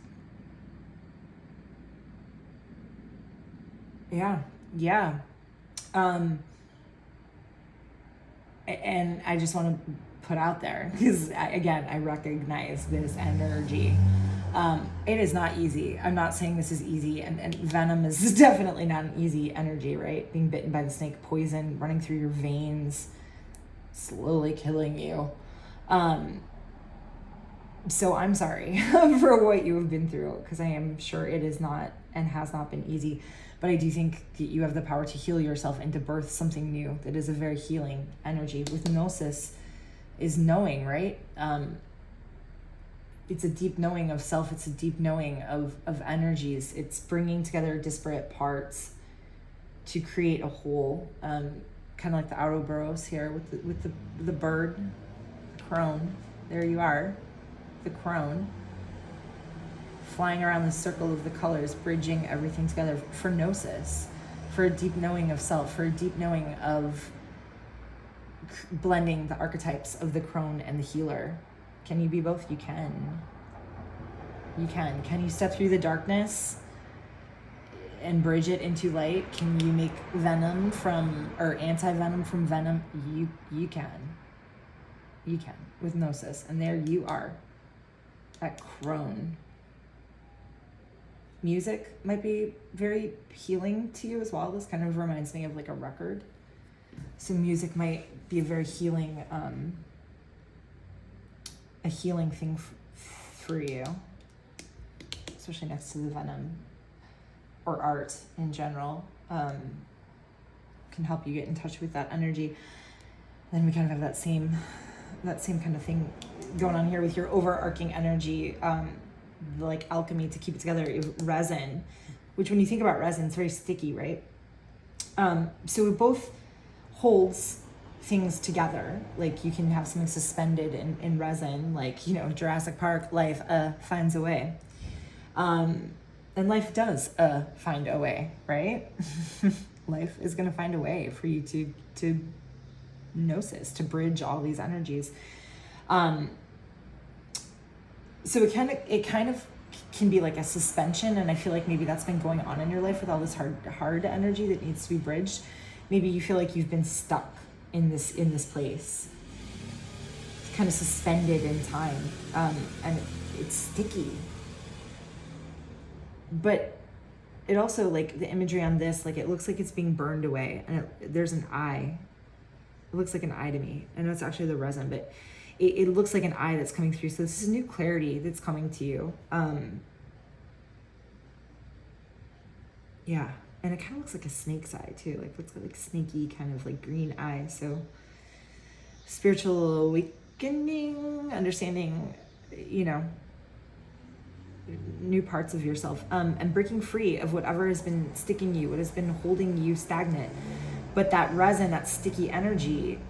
Yeah. And I just want to put out there, because I recognize this energy. It is not easy. I'm not saying this is easy, and venom is definitely not an easy energy, right? Being bitten by the snake, poison running through your veins, slowly killing you. So I'm sorry for what you have been through, because I am sure it is not and has not been easy. But I do think that you have the power to heal yourself and to birth something new that is a very healing energy. With gnosis is knowing, right? It's a deep knowing of self. It's a deep knowing of energies. It's bringing together disparate parts to create a whole, kind of like the Ouroboros here with the bird, the crone. There you are, the crone, flying around the circle of the colors, bridging everything together for gnosis, for a deep knowing of self, for a deep knowing of blending the archetypes of the crone and the healer. Can you be both? You can. You can. Can you step through the darkness and bridge it into light? Can you make venom or anti-venom from venom? You can. You can with gnosis. And there you are, at crone. Music might be very healing to you as well. This kind of reminds me of like a record. So music might be a very healing, a healing thing for you, especially next to the venom, or art in general. Can help you get in touch with that energy. Then we kind of have that same kind of thing going on here with your overarching energy, like alchemy to keep it together, resin, which when you think about resin, it's very sticky, right? So it both holds things together. Like you can have something suspended in resin, like, Jurassic Park, life finds a way. And life does find a way, right? Life is going to find a way for you to gnosis, to bridge all these energies. So it kind of can be like a suspension, and I feel like maybe that's been going on in your life with all this hard energy that needs to be bridged. Maybe you feel like you've been stuck in this place. It's kind of suspended in time, and it's sticky. But it also, like the imagery on this, like it looks like it's being burned away, and there's an eye. It looks like an eye to me. I know it's actually the resin, but it looks like an eye that's coming through. So this is new clarity that's coming to you. Yeah. And it kind of looks like a snake's eye too. Like looks like snaky kind of like green eye. So spiritual awakening, understanding, new parts of yourself, and breaking free of whatever has been sticking you, what has been holding you stagnant. But that resin, that sticky energy,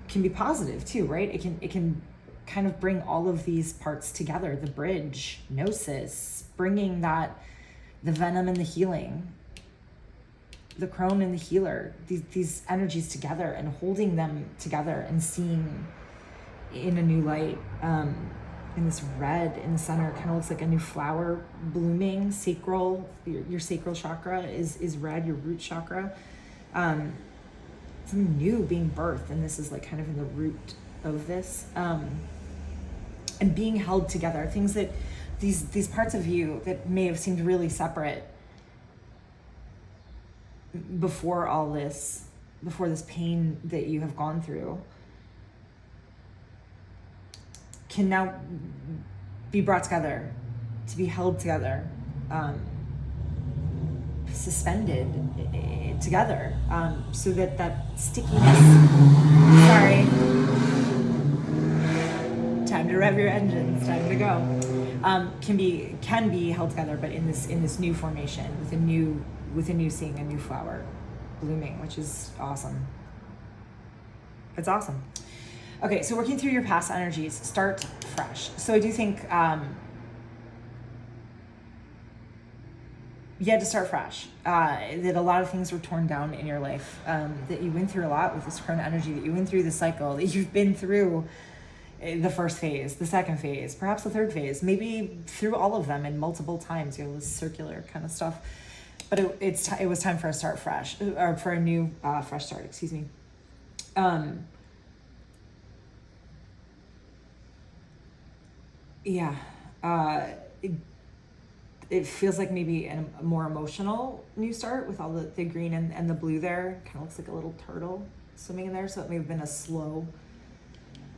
can be positive too, right? It can kind of bring all of these parts together. The bridge, gnosis, bringing the venom and the healing, the crone and the healer, these energies together and holding them together and seeing in a new light. And this red in the center kind of looks like a new flower blooming. Sacral, your sacral chakra is red, your root chakra. something new being birthed, and this is like kind of in the root of this, and being held together. Things that these parts of you that may have seemed really separate before all this, before this pain that you have gone through, can now be brought together, to be held together, suspended together, so that that stickiness, sorry, time to rev your engines, time to go, can be held together, but in this new formation, with a new seeing, a new flower blooming, which is awesome. It's awesome. Okay, so working through your past energies, start fresh. So I do think you had to start fresh, that a lot of things were torn down in your life, that you went through a lot with this Corona energy, that you went through the cycle, that you've been through the first phase, the second phase, perhaps the third phase, maybe through all of them and multiple times, this circular kind of stuff. But it was time for a start fresh, or for a new fresh start, excuse me. It feels like maybe a more emotional new start with all the green and the blue there. Kind of looks like a little turtle swimming in there. So it may have been a slow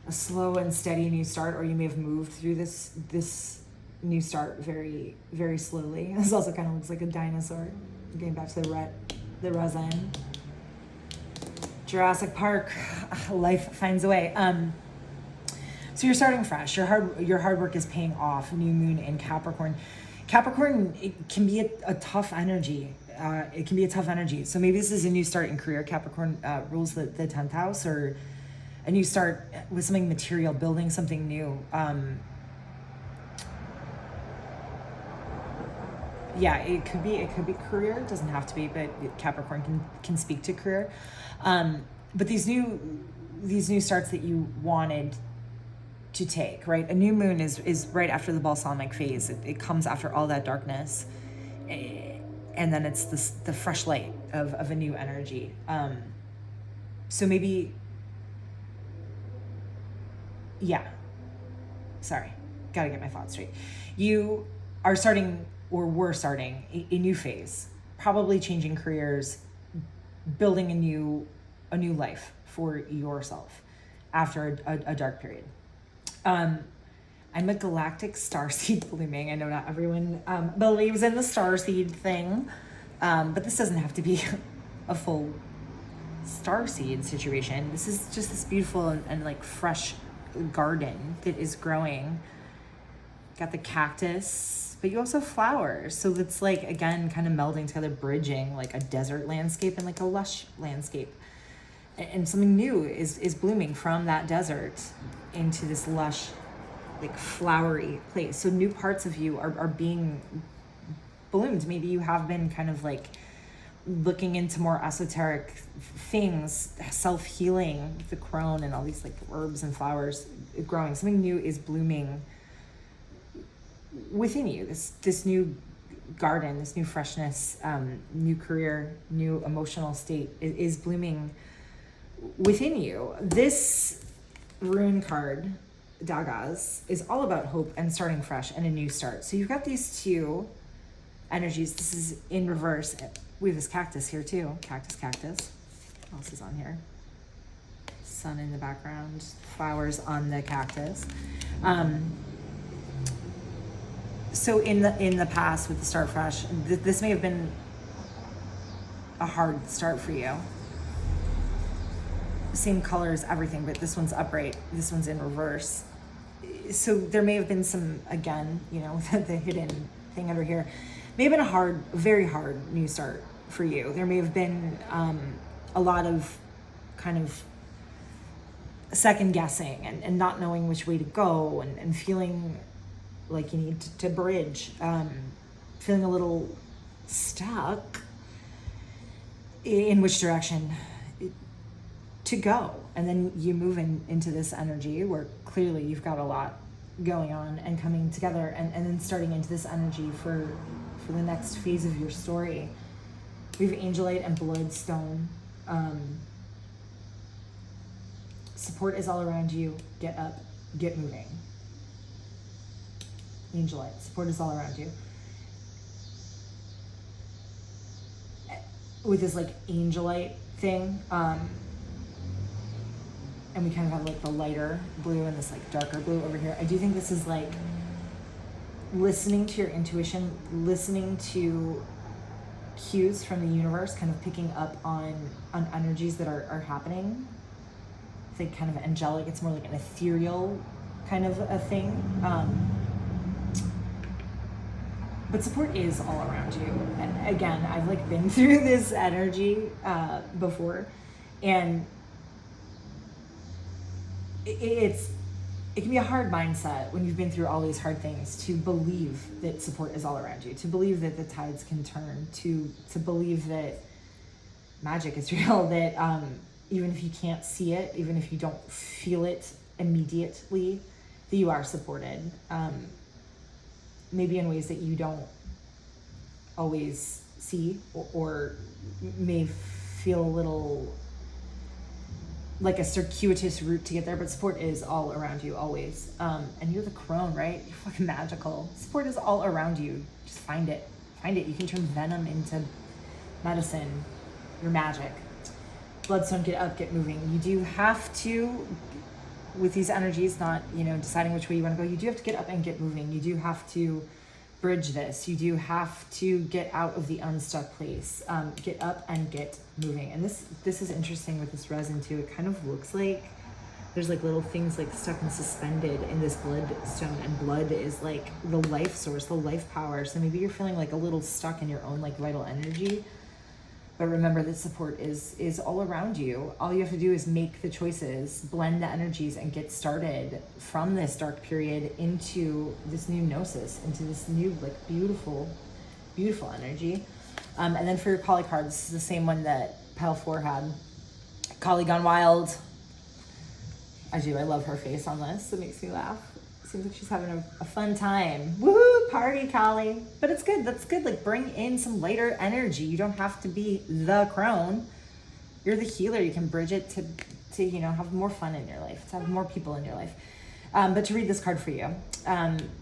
and steady new start, or you may have moved through this new start very, very slowly. This also kind of looks like a dinosaur. Getting back to the resin. Jurassic Park, life finds a way. So you're starting fresh. Your hard work is paying off. New moon in Capricorn. Capricorn, it can be a tough energy. It can be a tough energy. So maybe this is a new start in career. Capricorn rules the 10th house, or a new start with something material, building something new. It could be career. It doesn't have to be, but Capricorn can speak to career. But these new starts that you wanted to take, right? A new moon is right after the balsamic phase. It comes after all that darkness, and then it's the fresh light of a new energy. So maybe, sorry, gotta get my thoughts straight. You are starting, or were starting, a new phase, probably changing careers, building a new life for yourself after a dark period. I'm a galactic starseed blooming. I know not everyone believes in the starseed thing, but this doesn't have to be a full starseed situation. This is just this beautiful and like fresh garden that is growing. Got the cactus, but you also have flowers. So it's like, again, kind of melding together, bridging like a desert landscape and like a lush landscape. And something new is blooming from that desert into this lush, like flowery place. So new parts of you are being bloomed. Maybe you have been kind of like looking into more esoteric things, self-healing, the crone and all these like herbs and flowers growing. Something new is blooming within you. This new garden, this new freshness, new career, new emotional state is blooming within you. This rune card, Dagas, is all about hope and starting fresh and a new start. So you've got these two energies. This is in reverse. We have this cactus here too. Cactus. What else is on here? Sun in the background, flowers on the cactus. So in the past with the start fresh, this may have been a hard start for you. Same colors, everything, but this one's upright, this one's in reverse. So there may have been some, again, the hidden thing under here, may have been a very hard new start for you. There may have been a lot of kind of second guessing and not knowing which way to go and feeling like you need to bridge, feeling a little stuck in which direction to go. And then you move into this energy where clearly you've got a lot going on and coming together, and then starting into this energy for the next phase of your story. We have angelite and bloodstone Support is all around you. Get up, get moving. Angelite, support is all around you. With this like angelite thing, and we kind of have like the lighter blue and this like darker blue over here. I do think this is like listening to your intuition, listening to cues from the universe, kind of picking up on energies that are happening. It's like kind of angelic. It's more like an ethereal kind of a thing. But support is all around you. And again, I've like been through this energy before, and it can be a hard mindset when you've been through all these hard things to believe that support is all around you, to believe that the tides can turn, to believe that magic is real, that even if you can't see it, even if you don't feel it immediately, that you are supported. Maybe in ways that you don't always see, or may feel a little like a circuitous route to get there, but support is all around you always. And you're the crone, right? You're fucking magical. Support is all around you. Just find it. Find it. You can turn venom into medicine. You're magic. Bloodstone, get up, get moving. You do have to, with these energies, not, deciding which way you want to go, you do have to get up and get moving. You do have to bridge this. You do have to get out of the unstuck place. Get up and get moving. And this is interesting with this resin too. It kind of looks like there's like little things like stuck and suspended in this bloodstone, and blood is like the life source, the life power. So maybe you're feeling like a little stuck in your own like vital energy. But remember that support is all around you. All you have to do is make the choices, blend the energies, and get started from this dark period into this new gnosis, into this new, like, beautiful, beautiful energy. And then for your Kali card, this is the same one that Pile 4 had. Kali Gone Wild. I love her face on this. It makes me laugh. Seems like she's having a fun time. Woohoo, party, Kali. But it's good. That's good. Like, bring in some lighter energy. You don't have to be the crone. You're the healer. You can bridge it to have more fun in your life, to have more people in your life. But to read this card for you,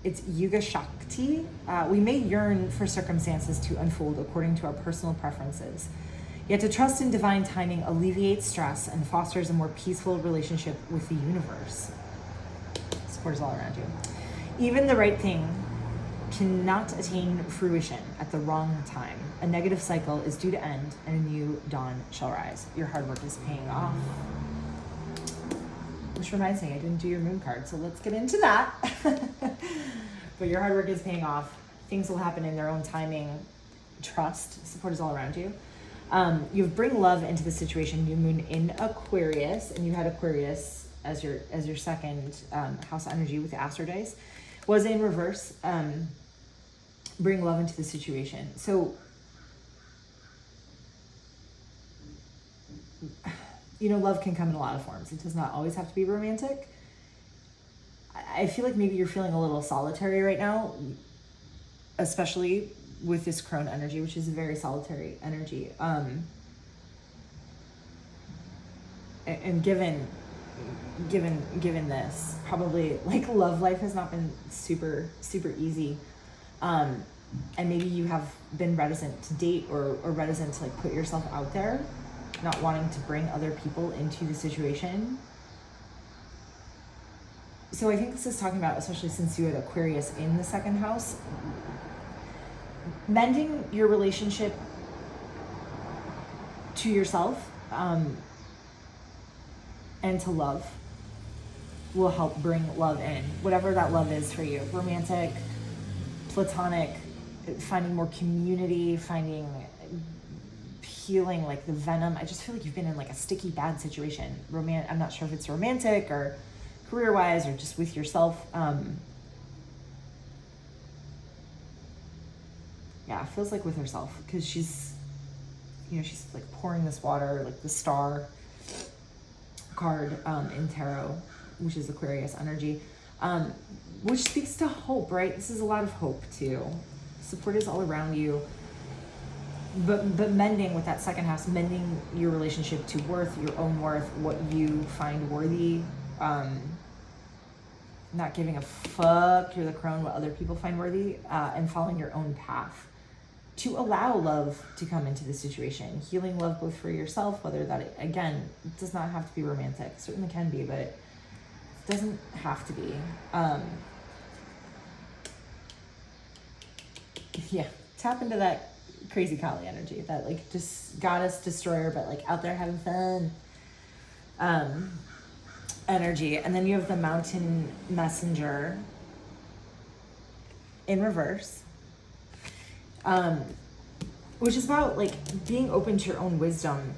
it's Yuga Shakti. We may yearn for circumstances to unfold according to our personal preferences. Yet to trust in divine timing alleviates stress and fosters a more peaceful relationship with the universe. Support is all around you. Even the right thing cannot attain fruition at the wrong time. A negative cycle is due to end, and a new dawn shall rise. Your hard work is paying off. Which reminds me, I didn't do your moon card, so let's get into that. But your hard work is paying off. Things will happen in their own timing. Trust. Support is all around you. You bring love into the situation. New moon in Aquarius, and you had Aquarius as your second house energy with the Astro dice, was in reverse. Bring love into the situation. So, love can come in a lot of forms. It does not always have to be romantic. I feel like maybe you're feeling a little solitary right now, especially with this crone energy, which is a very solitary energy. And given this, probably like love life has not been super easy, and maybe you have been reticent to date or reticent to like put yourself out there, not wanting to bring other people into the situation. So I think this is talking about, especially since you had Aquarius in the second house, mending your relationship to yourself and to love will help bring love in, whatever that love is for you. Romantic, platonic, finding more community, healing like the venom. I just feel like you've been in like a sticky, bad situation. I'm not sure if it's romantic or career-wise or just with yourself. Yeah, it feels like with herself, because she's like pouring this water, like the star card in tarot, which is Aquarius energy, which speaks to hope, right? This is a lot of hope too. Support is all around you. but mending with that second house, mending your relationship to worth, your own worth, what you find worthy, not giving a fuck, you're the crone, what other people find worthy, and following your own path to allow love to come into the situation. Healing love both for yourself, whether that, again, it does not have to be romantic, certainly can be, but it doesn't have to be. Yeah, tap into that crazy Kali energy, that like just goddess destroyer, but like out there having fun energy. And then you have the mountain messenger in reverse, which is about like being open to your own wisdom,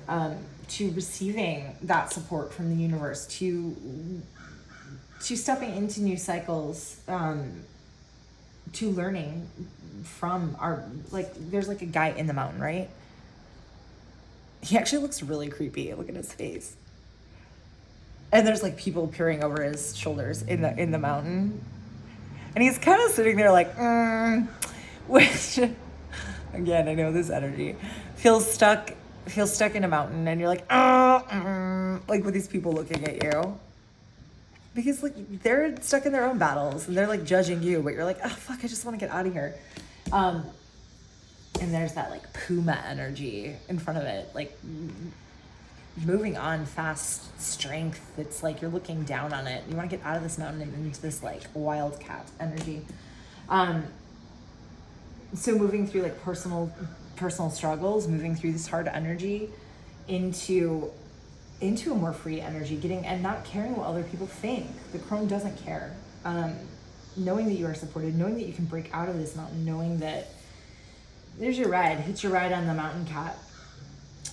to receiving that support from the universe, to stepping into new cycles, to learning from our, like, there's like a guy in the mountain, right? He actually looks really creepy. Look at his face. And there's like people peering over his shoulders in the mountain. And he's kind of sitting there like, which, again, I know this energy feels stuck in a mountain, and you're like, like with these people looking at you. Because like they're stuck in their own battles and they're like judging you, but you're like, oh fuck, I just want to get out of here. And there's that like puma energy in front of it, like moving on, fast strength. It's like you're looking down on it. You want to get out of this mountain and into this like wildcat energy. So moving through like personal struggles, moving through this hard energy into a more free energy, getting and not caring what other people think. The crone doesn't care. Knowing that you are supported, knowing that you can break out of this mountain, knowing that there's your ride, hitch your ride on the mountain cat,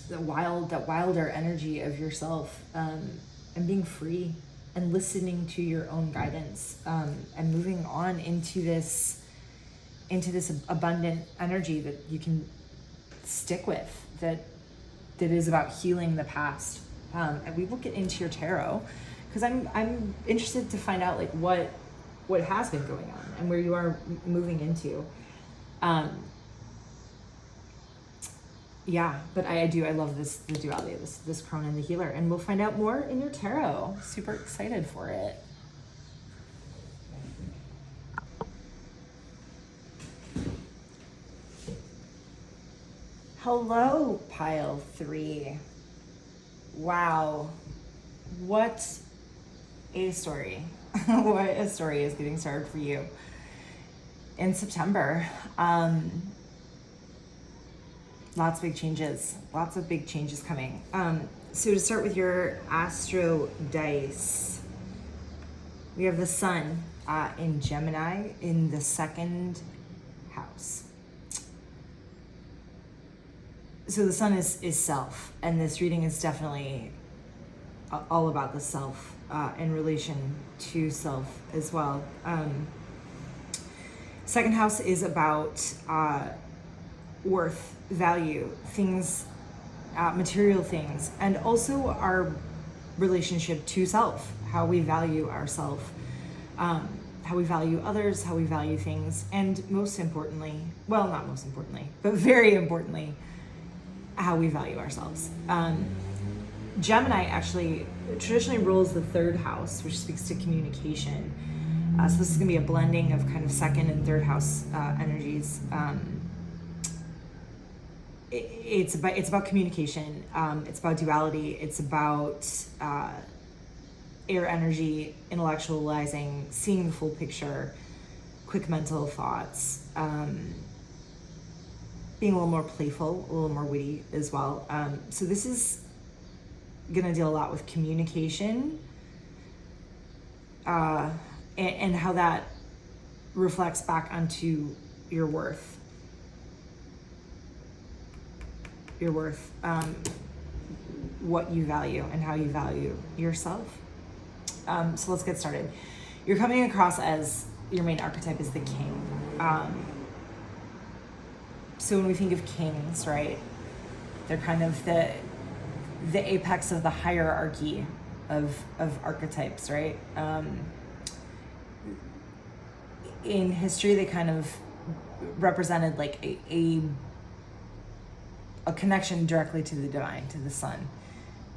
that wilder energy of yourself, and being free and listening to your own guidance, and moving on into this abundant energy that you can stick with, that is about healing the past. And we will get into your tarot, because I'm interested to find out like what has been going on and where you are moving into. Yeah, but I love the duality of this crone and the healer, and we'll find out more in your tarot. Super excited for it. Hello, pile 3. Wow, what a story. What a story is getting started for you in September. Lots of big changes coming. So to start with your astro dice, we have the sun in Gemini in the second house. So the sun is self, and this reading is definitely all about the self, in relation to self as well. Second house is about worth, value, things, material things, and also our relationship to self, how we value ourselves, how we value others, how we value things, and most importantly, well, not most importantly, but very importantly, how we value ourselves. Gemini actually traditionally rules the third house, which speaks to communication. So this is going to be a blending of kind of second and third house energies. It's about communication. It's about duality. It's about air energy, intellectualizing, seeing the full picture, quick mental thoughts. Being a little more playful, a little more witty as well. So this is gonna deal a lot with communication, and how that reflects back onto your worth. What you value and how you value yourself. So let's get started. You're coming across as, your main archetype is the king. So when we think of kings, right, they're kind of the apex of the hierarchy of archetypes, right? In history, they kind of represented like a connection directly to the divine, to the sun.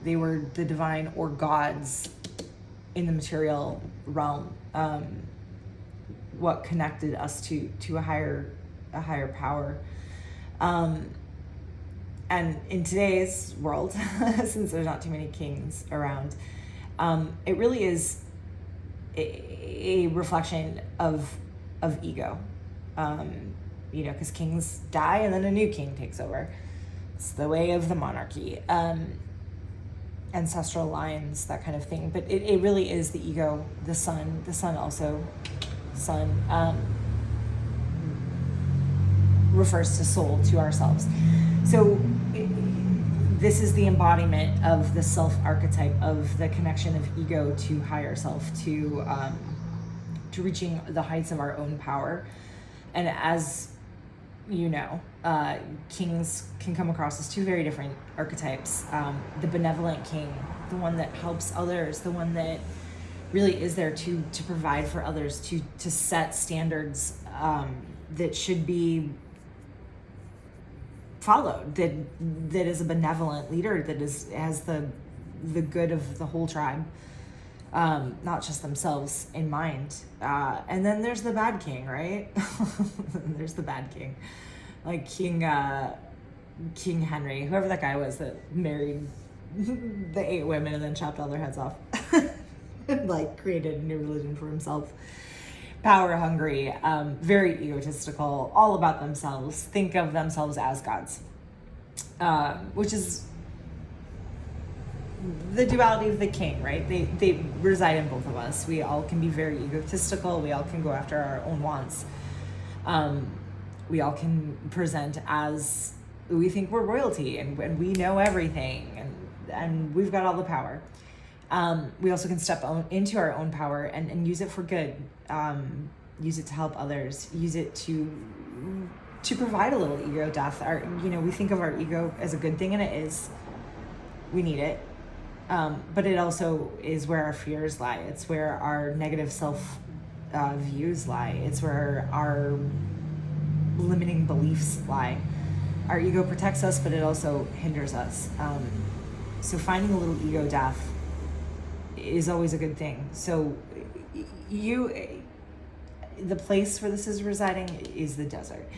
They were the divine or gods in the material realm. What connected us to a higher power. And in today's world, since there's not too many kings around, it really is a reflection of ego. Because kings die and then a new king takes over. It's the way of the monarchy. Ancestral lines, that kind of thing. But it really is the ego, the sun also. Sun refers to soul, to ourselves. So this is the embodiment of the self archetype, of the connection of ego to higher self, to reaching the heights of our own power. And as you know, kings can come across as two very different archetypes. The benevolent king, the one that helps others, the one that really is there to provide for others, to set standards that should be followed, that is a benevolent leader, that has the good of the whole tribe, not just themselves in mind. And then there's the bad king, right? There's the bad king, like King Henry, whoever that guy was that married the 8 women and then chopped all their heads off. And like created a new religion for himself. Power hungry, very egotistical, all about themselves, think of themselves as gods, which is the duality of the king, right? They reside in both of us. We all can be very egotistical. We all can go after our own wants. We all can present as we think we're royalty and we know everything and we've got all the power. We also can step into our own power and use it for good. Use it to help others. Use it to provide a little ego death. We think of our ego as a good thing, and it is. We need it. But it also is where our fears lie. It's where our negative self views lie. It's where our limiting beliefs lie. Our ego protects us, but it also hinders us. So finding a little ego death is always a good thing. So the place where this is residing is the desert,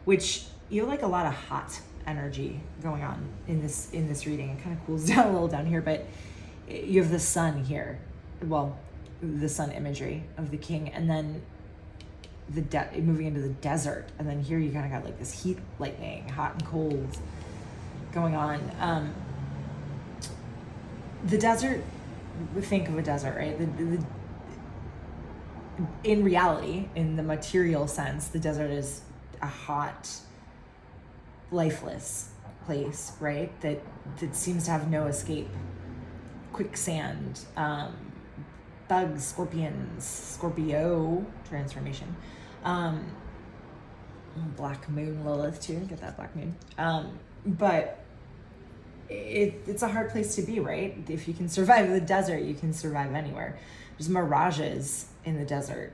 which you have like a lot of hot energy going on in this reading. It kind of cools down a little down here, but you have the sun here. Well, the sun imagery of the king, and then moving into the desert, and then here you kind of got like this heat lightning, hot and cold going on. The desert, think of a desert, right? In reality, in the material sense, the desert is a hot, lifeless place, right? That seems to have no escape. Quicksand, bugs, scorpions, Scorpio transformation, black moon Lilith too. Get that black moon. But it's a hard place to be, right? If you can survive the desert, you can survive anywhere. There's mirages in the desert.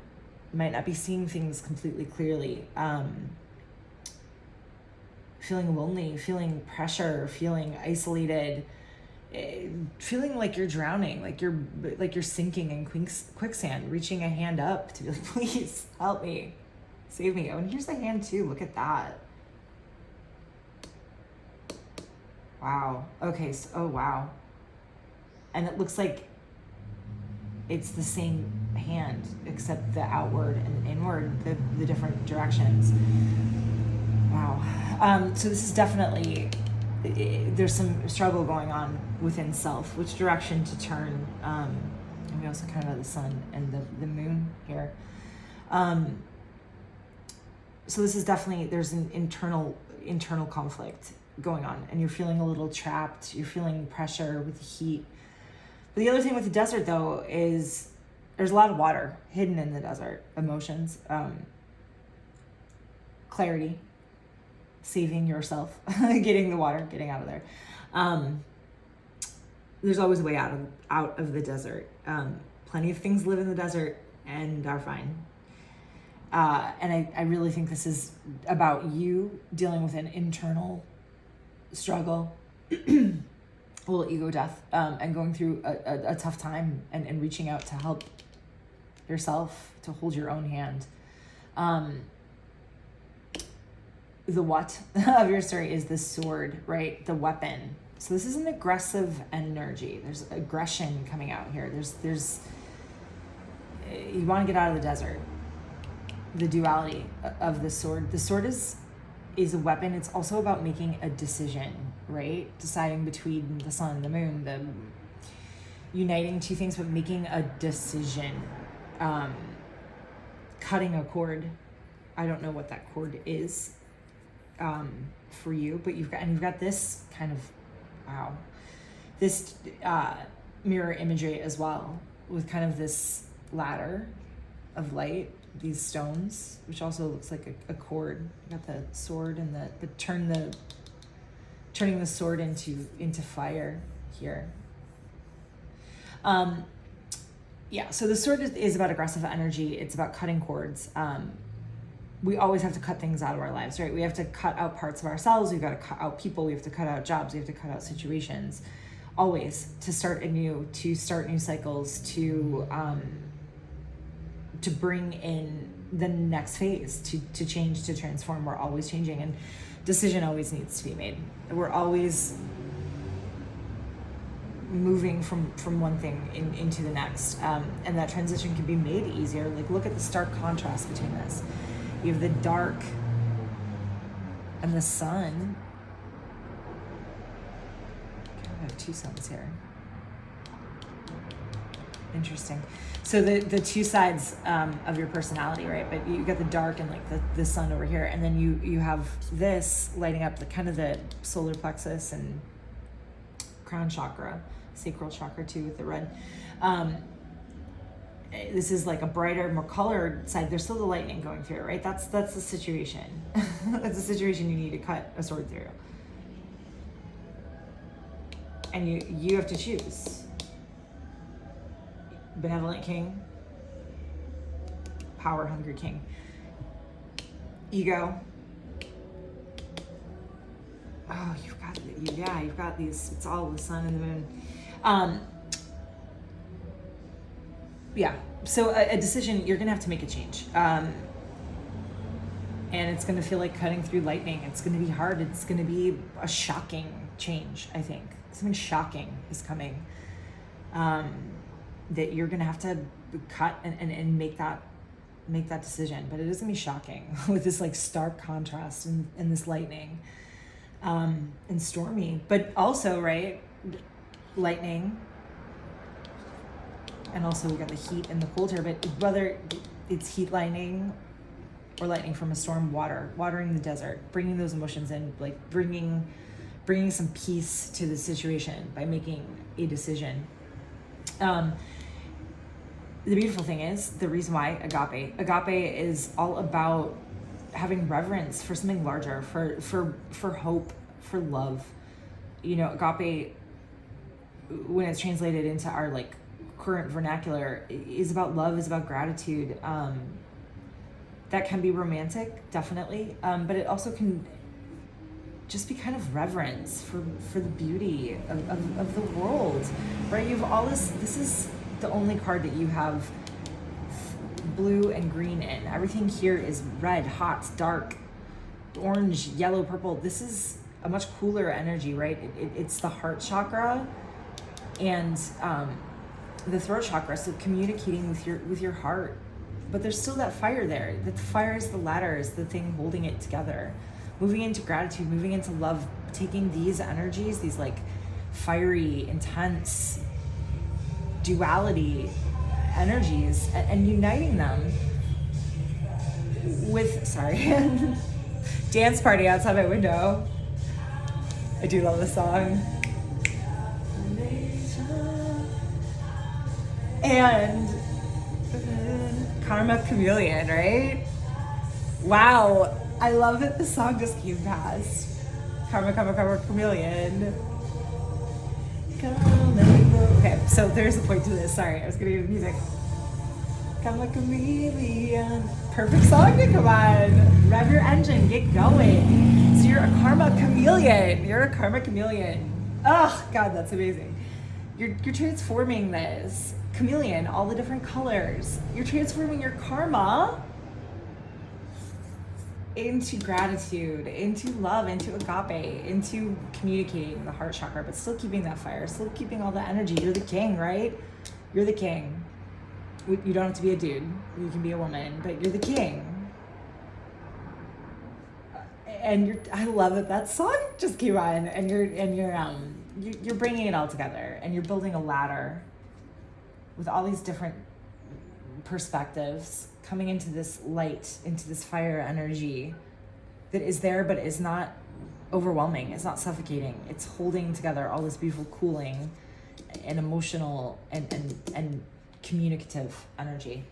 You might not be seeing things completely clearly. Feeling lonely, feeling pressure, feeling isolated, feeling like you're drowning, like you're sinking in quicksand, reaching a hand up to be like, please help me, save me. Oh, and here's the hand too. Look at that. Wow. Okay. So, oh, wow. And it looks like it's the same hand, except the outward and inward, the different directions. Wow. So this is definitely, there's some struggle going on within self, which direction to turn. And we also kind of have the sun and the moon here. So this is definitely, there's an internal conflict going on, and you're feeling a little trapped. You're feeling pressure with the heat. But the other thing with the desert, though, is there's a lot of water hidden in the desert. Emotions, clarity, saving yourself, getting the water, getting out of there. There's always a way out of the desert. Plenty of things live in the desert and are fine. And I really think this is about you dealing with an internal struggle, a little ego death, and going through a tough time and reaching out to help yourself, to hold your own hand. The what of your story is the sword, right? The weapon. So this is an aggressive energy. There's aggression coming out here. There's you want to get out of the desert. The duality of the sword. The sword is a weapon. It's also about making a decision, right? Deciding between the sun and the moon, the uniting two things, but making a decision. Cutting a cord. I don't know what that cord is for you, but you've got this kind of, wow, this mirror imagery as well, with kind of this ladder of light, these stones, which also looks like a cord. You got the sword and turning the sword into fire here. Yeah, so the sword is about aggressive energy. It's about cutting cords. We always have to cut things out of our lives, right? We have to cut out parts of ourselves. We've got to cut out people. We have to cut out jobs. We have to cut out situations, always, to start anew, to start new cycles, to bring in the next phase, to change, to transform. We're always changing, and decision always needs to be made. We're always moving from one thing into the next, and that transition can be made easier. Like, look at the stark contrast between this. You have the dark and the sun. I have two suns here. Interesting. So the two sides of your personality, right? But you got the dark and like the sun over here, and then you have this lighting up the kind of the solar plexus and crown chakra, sacral chakra too, with the red. This is like a brighter, more colored side. There's still the lightning going through, right? That's the situation. That's the situation you need to cut a sword through. And you have to choose. Benevolent king, power hungry king. Ego. Oh, you've got these. It's all the sun and the moon. Yeah. So a decision, you're gonna have to make a change. And it's gonna feel like cutting through lightning. It's gonna be hard. It's gonna be a shocking change, I think. Something shocking is coming. That you're gonna have to cut and make that decision. But it is gonna be shocking with this like stark contrast and this lightning. And stormy, but also, right, lightning, and also we got the heat and the cold here, but whether it's heat lightning or lightning from a storm, watering the desert, bringing those emotions in, like bringing some peace to the situation by making a decision. The beautiful thing is, the reason why agape is all about having reverence for something larger, for hope, for love. You know, agape, when it's translated into our like current vernacular, is about love, is about gratitude. That can be romantic, definitely, but it also can just be kind of reverence for the beauty of the world, right? You have all this is the only card that you have blue and green in. Everything here is red, hot, dark, orange, yellow, purple. This is a much cooler energy, right? It's the heart chakra and the throat chakra, so communicating with your heart. But there's still that fire there. The fire is the ladder, is the thing holding it together. Moving into gratitude, moving into love, taking these energies, these like fiery, intense duality energies, and uniting them with, dance party outside my window. I do love the song. And Karma Chameleon, right? Wow, I love that the song just came past. Karma Chameleon. Okay, so there's a point to this. Sorry, I was gonna get the music. Karma Chameleon. perfect song to come on. Rev your engine, get going. So you're a karma chameleon. You're a karma chameleon. Oh, God, that's amazing. You're transforming this chameleon, all the different colors. You're transforming your karma into gratitude, into love, into agape, into communicating the heart chakra, but still keeping that fire, still keeping all the energy. You're the king, right? You're the king. You don't have to be a dude. You can be a woman, but you're the king. And I love that song just came on, and you're bringing it all together, and you're building a ladder with all these different perspectives coming into this light, into this fire energy that is there but is not overwhelming, it's not suffocating, it's holding together all this beautiful cooling and emotional and communicative energy.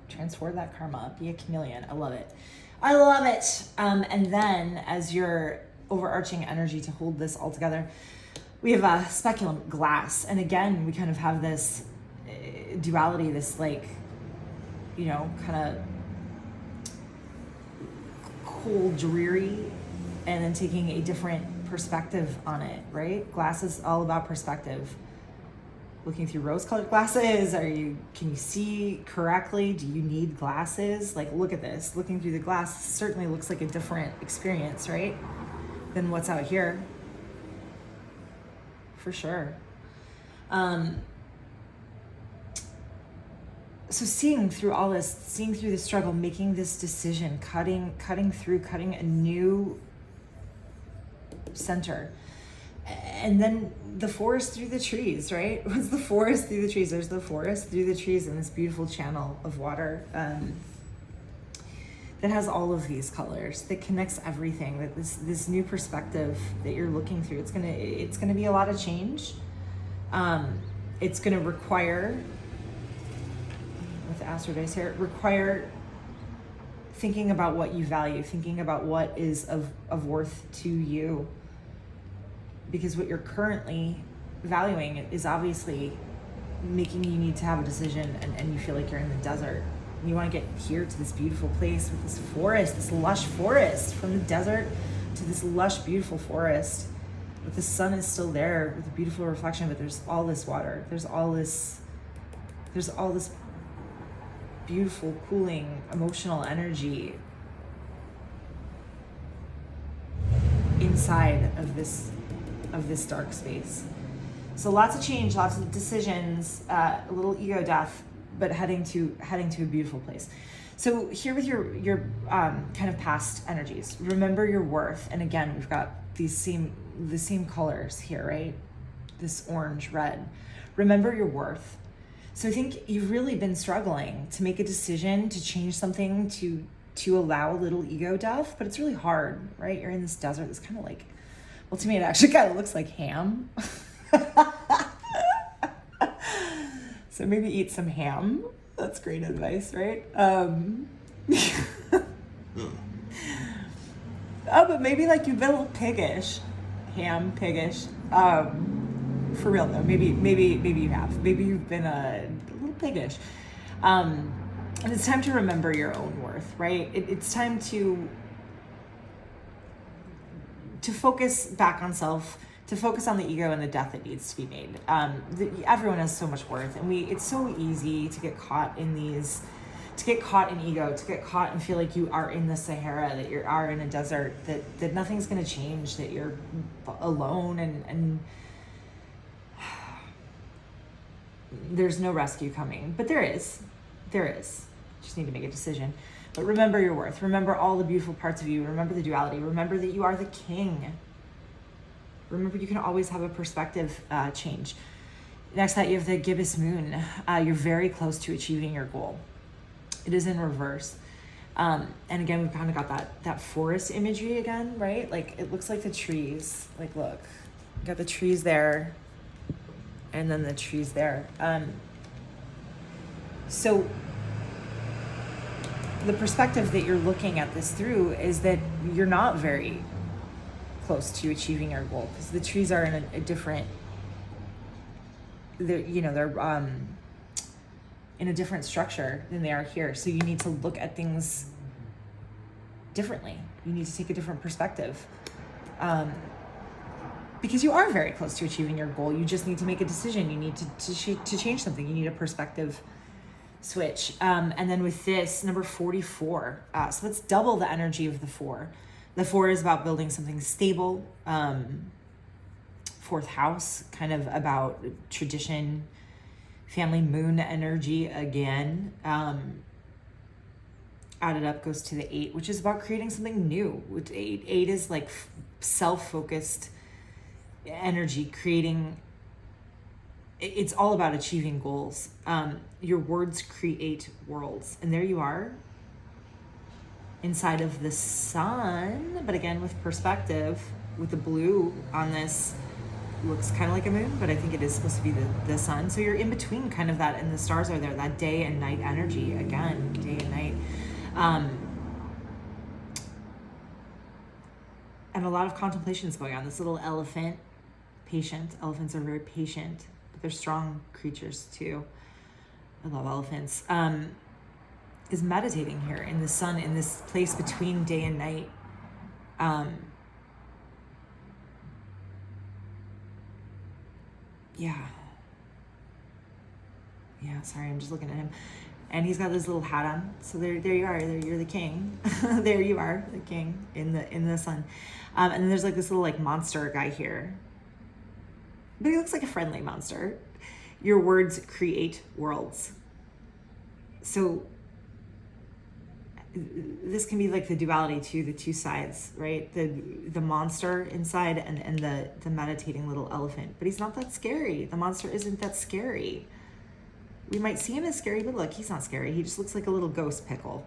Transform that karma, be a chameleon. I love it. And then as your overarching energy to hold this all together, we have a speculum glass, and again we kind of have this duality, this like, kind of cold, dreary, and then taking a different perspective on it, right? Glass is all about perspective. Looking through rose-colored glasses, can you see correctly? Do you need glasses? Like, look at this. Looking through the glass certainly looks like a different experience, right, than what's out here. For sure. So seeing through all this, seeing through the struggle, making this decision, cutting a new center. And then the forest through the trees, right? What's the forest through the trees? There's the forest through the trees and this beautiful channel of water that has all of these colors, that connects everything, that this new perspective that you're looking through, it's gonna be a lot of change. It's gonna require, with the Astro Dice here, thinking about what you value, thinking about what is of worth to you. Because what you're currently valuing is obviously making you need to have a decision, and you feel like you're in the desert. And you want to get here to this beautiful place with this forest, this lush forest, from the desert to this lush, beautiful forest. But the sun is still there with a beautiful reflection, but there's all this water. There's all this beautiful, cooling, emotional energy inside of this dark space. So lots of change, lots of decisions, a little ego death, but heading to a beautiful place. So here with your kind of past energies, remember your worth. And again, we've got the same colors here, right? This orange, red. Remember your worth. So I think you've really been struggling to make a decision to change something, to allow a little ego death, but it's really hard, right? You're in this desert. It's kind of like, well, to me, it actually kind of looks like ham. So maybe eat some ham. That's great advice, right? But maybe like you've been a little piggish. Ham, piggish. For real though, maybe you have. Maybe you've been a little piggish. And it's time to remember your own worth, right? It's time to focus back on self, to focus on the ego and the death that needs to be made. Everyone has so much worth, and it's so easy to get caught in ego, to get caught and feel like you are in the Sahara, that you are in a desert, that nothing's going to change, that you're alone, and there's no rescue coming. But there is. Just need to make a decision. But remember your worth. Remember all the beautiful parts of you. Remember the duality. Remember that you are the king. Remember you can always have a perspective change. Next to that, you have the gibbous moon. You're very close to achieving your goal. It is in reverse. And again, we've kind of got that forest imagery again, right? Like it looks like the trees. Like look, you got the trees there, and then the trees there. So the perspective that you're looking at this through is that you're not very close to achieving your goal, because the trees are in a different, they're in a different structure than they are here. So you need to look at things differently. You need to take a different perspective. Because you are very close to achieving your goal. You just need to make a decision. You need to change something. You need a perspective switch. And then with this, number 44. So let's double the energy of the 4. The 4 is about building something stable. 4th house, kind of about tradition, family, moon energy again. Added up goes to the 8, which is about creating something new. With 8 is like self-focused energy, creating. It's all about achieving goals. Your words create worlds, and there you are inside of the sun, but again with perspective, with the blue on this, looks kind of like a moon, but I think it is supposed to be the sun. So you're in between kind of that, and the stars are there, that day and night energy, again, day and night. And a lot of contemplation is going on. This little elephant, patient. Elephants are very patient, but they're strong creatures too. I love elephants. Is meditating here in the sun, in this place between day and night. Yeah, sorry, I'm just looking at him. And he's got this little hat on. So there you are. There, you're the king. There you are, the king in the sun. And then there's like this little like monster guy here. But he looks like a friendly monster. Your words create worlds. So this can be like the duality too, the two sides, right? The monster inside and the meditating little elephant. But he's not that scary. The monster isn't that scary. We might see him as scary, but look, he's not scary. He just looks like a little ghost pickle.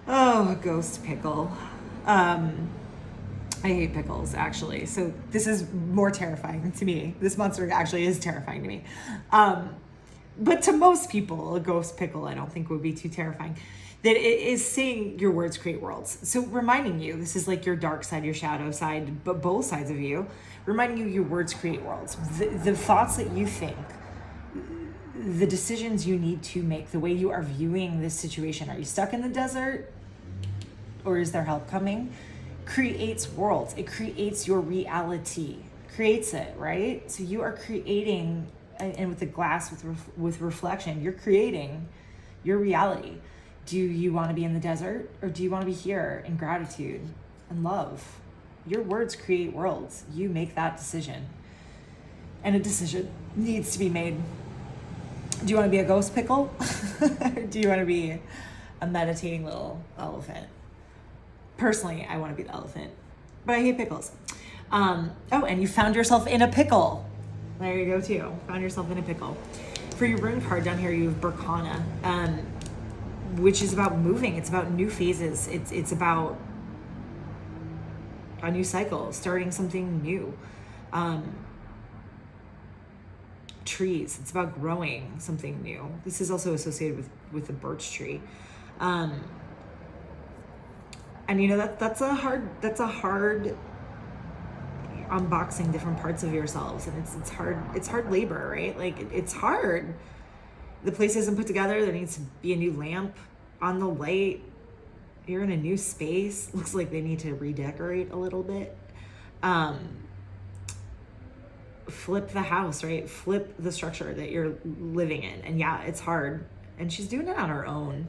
Oh, a ghost pickle. I hate pickles, actually. So this is more terrifying to me. This monster actually is terrifying to me. But to most people, a ghost pickle, I don't think would be too terrifying. That it is saying your words create worlds. So reminding you, this is like your dark side, your shadow side, but both sides of you, reminding you your words create worlds. The thoughts that you think, the decisions you need to make, the way you are viewing this situation. Are you stuck in the desert? Or is there help coming? Creates worlds. It creates your reality. Creates it, right? So you are creating, and with the glass, with reflection, you're creating your reality. Do you want to be in the desert, or do you want to be here in gratitude and love? Your words create worlds. You make that decision. And a decision needs to be made. Do you want to be a ghost pickle? Or do you want to be a meditating little elephant? Personally, I want to be the elephant, but I hate pickles. Oh, and you found yourself in a pickle. There you go too. Found yourself in a pickle. For your rune card down here, you have Berkana, which is about moving. It's about new phases. It's about a new cycle, starting something new. Trees. It's about growing something new. This is also associated with the birch tree. And you know that's a hard unboxing different parts of yourselves, and it's hard labor, right? Like it's hard. The place isn't put together. There needs to be a new lamp on the light. You're in a new space. Looks like they need to redecorate a little bit. Flip the house, right? Flip the structure that you're living in. And yeah, it's hard. And she's doing it on her own.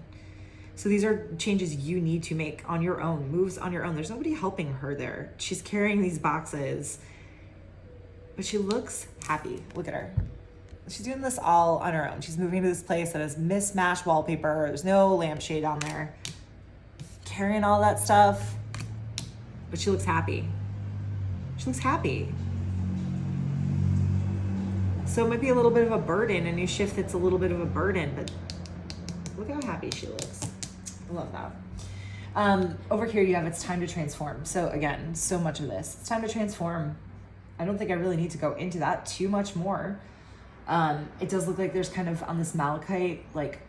So these are changes you need to make on your own, moves on your own. There's nobody helping her there. She's carrying these boxes, but she looks happy. Look at her. She's doing this all on her own. She's moving to this place that has mismatched wallpaper. There's no lampshade on there. Carrying all that stuff, but she looks happy. She looks happy. So it might be a little bit of a burden, a new shift that's a little bit of a burden, but look how happy she looks. I love that. Over here you have it's time to transform. So again, so much of this. It's time to transform. I don't think I really need to go into that too much more. It does look like there's kind of on this malachite, like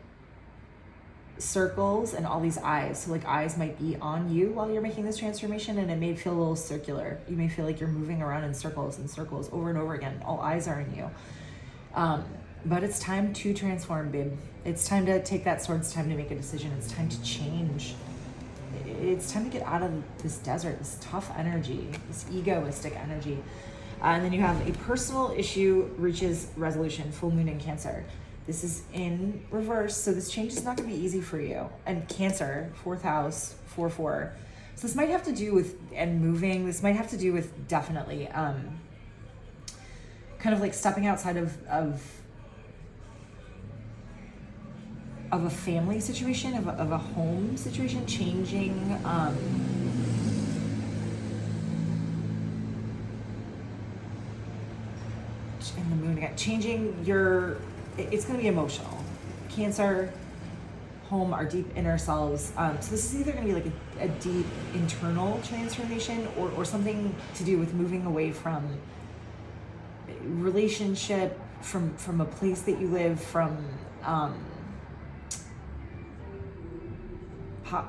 circles and all these eyes. So like eyes might be on you while you're making this transformation, and it may feel a little circular. You may feel like you're moving around in circles and circles over and over again. All eyes are on you. But it's time to transform, babe. It's time to take that sword. It's time to make a decision. It's time to change. It's time to get out of this desert, this tough energy, this egoistic energy. And then you have a personal issue reaches resolution, full moon in Cancer. This is in reverse, so this change is not going to be easy for you. And Cancer, 4th house, 4-4. So this might have to do with, and moving, this might have to do with definitely kind of like stepping outside of a family situation, of a home situation, changing, in the moon again, changing your, it's going to be emotional. Cancer, home, our deep inner selves. So this is either going to be like a deep internal transformation or something to do with moving away from relationship, from a place that you live, from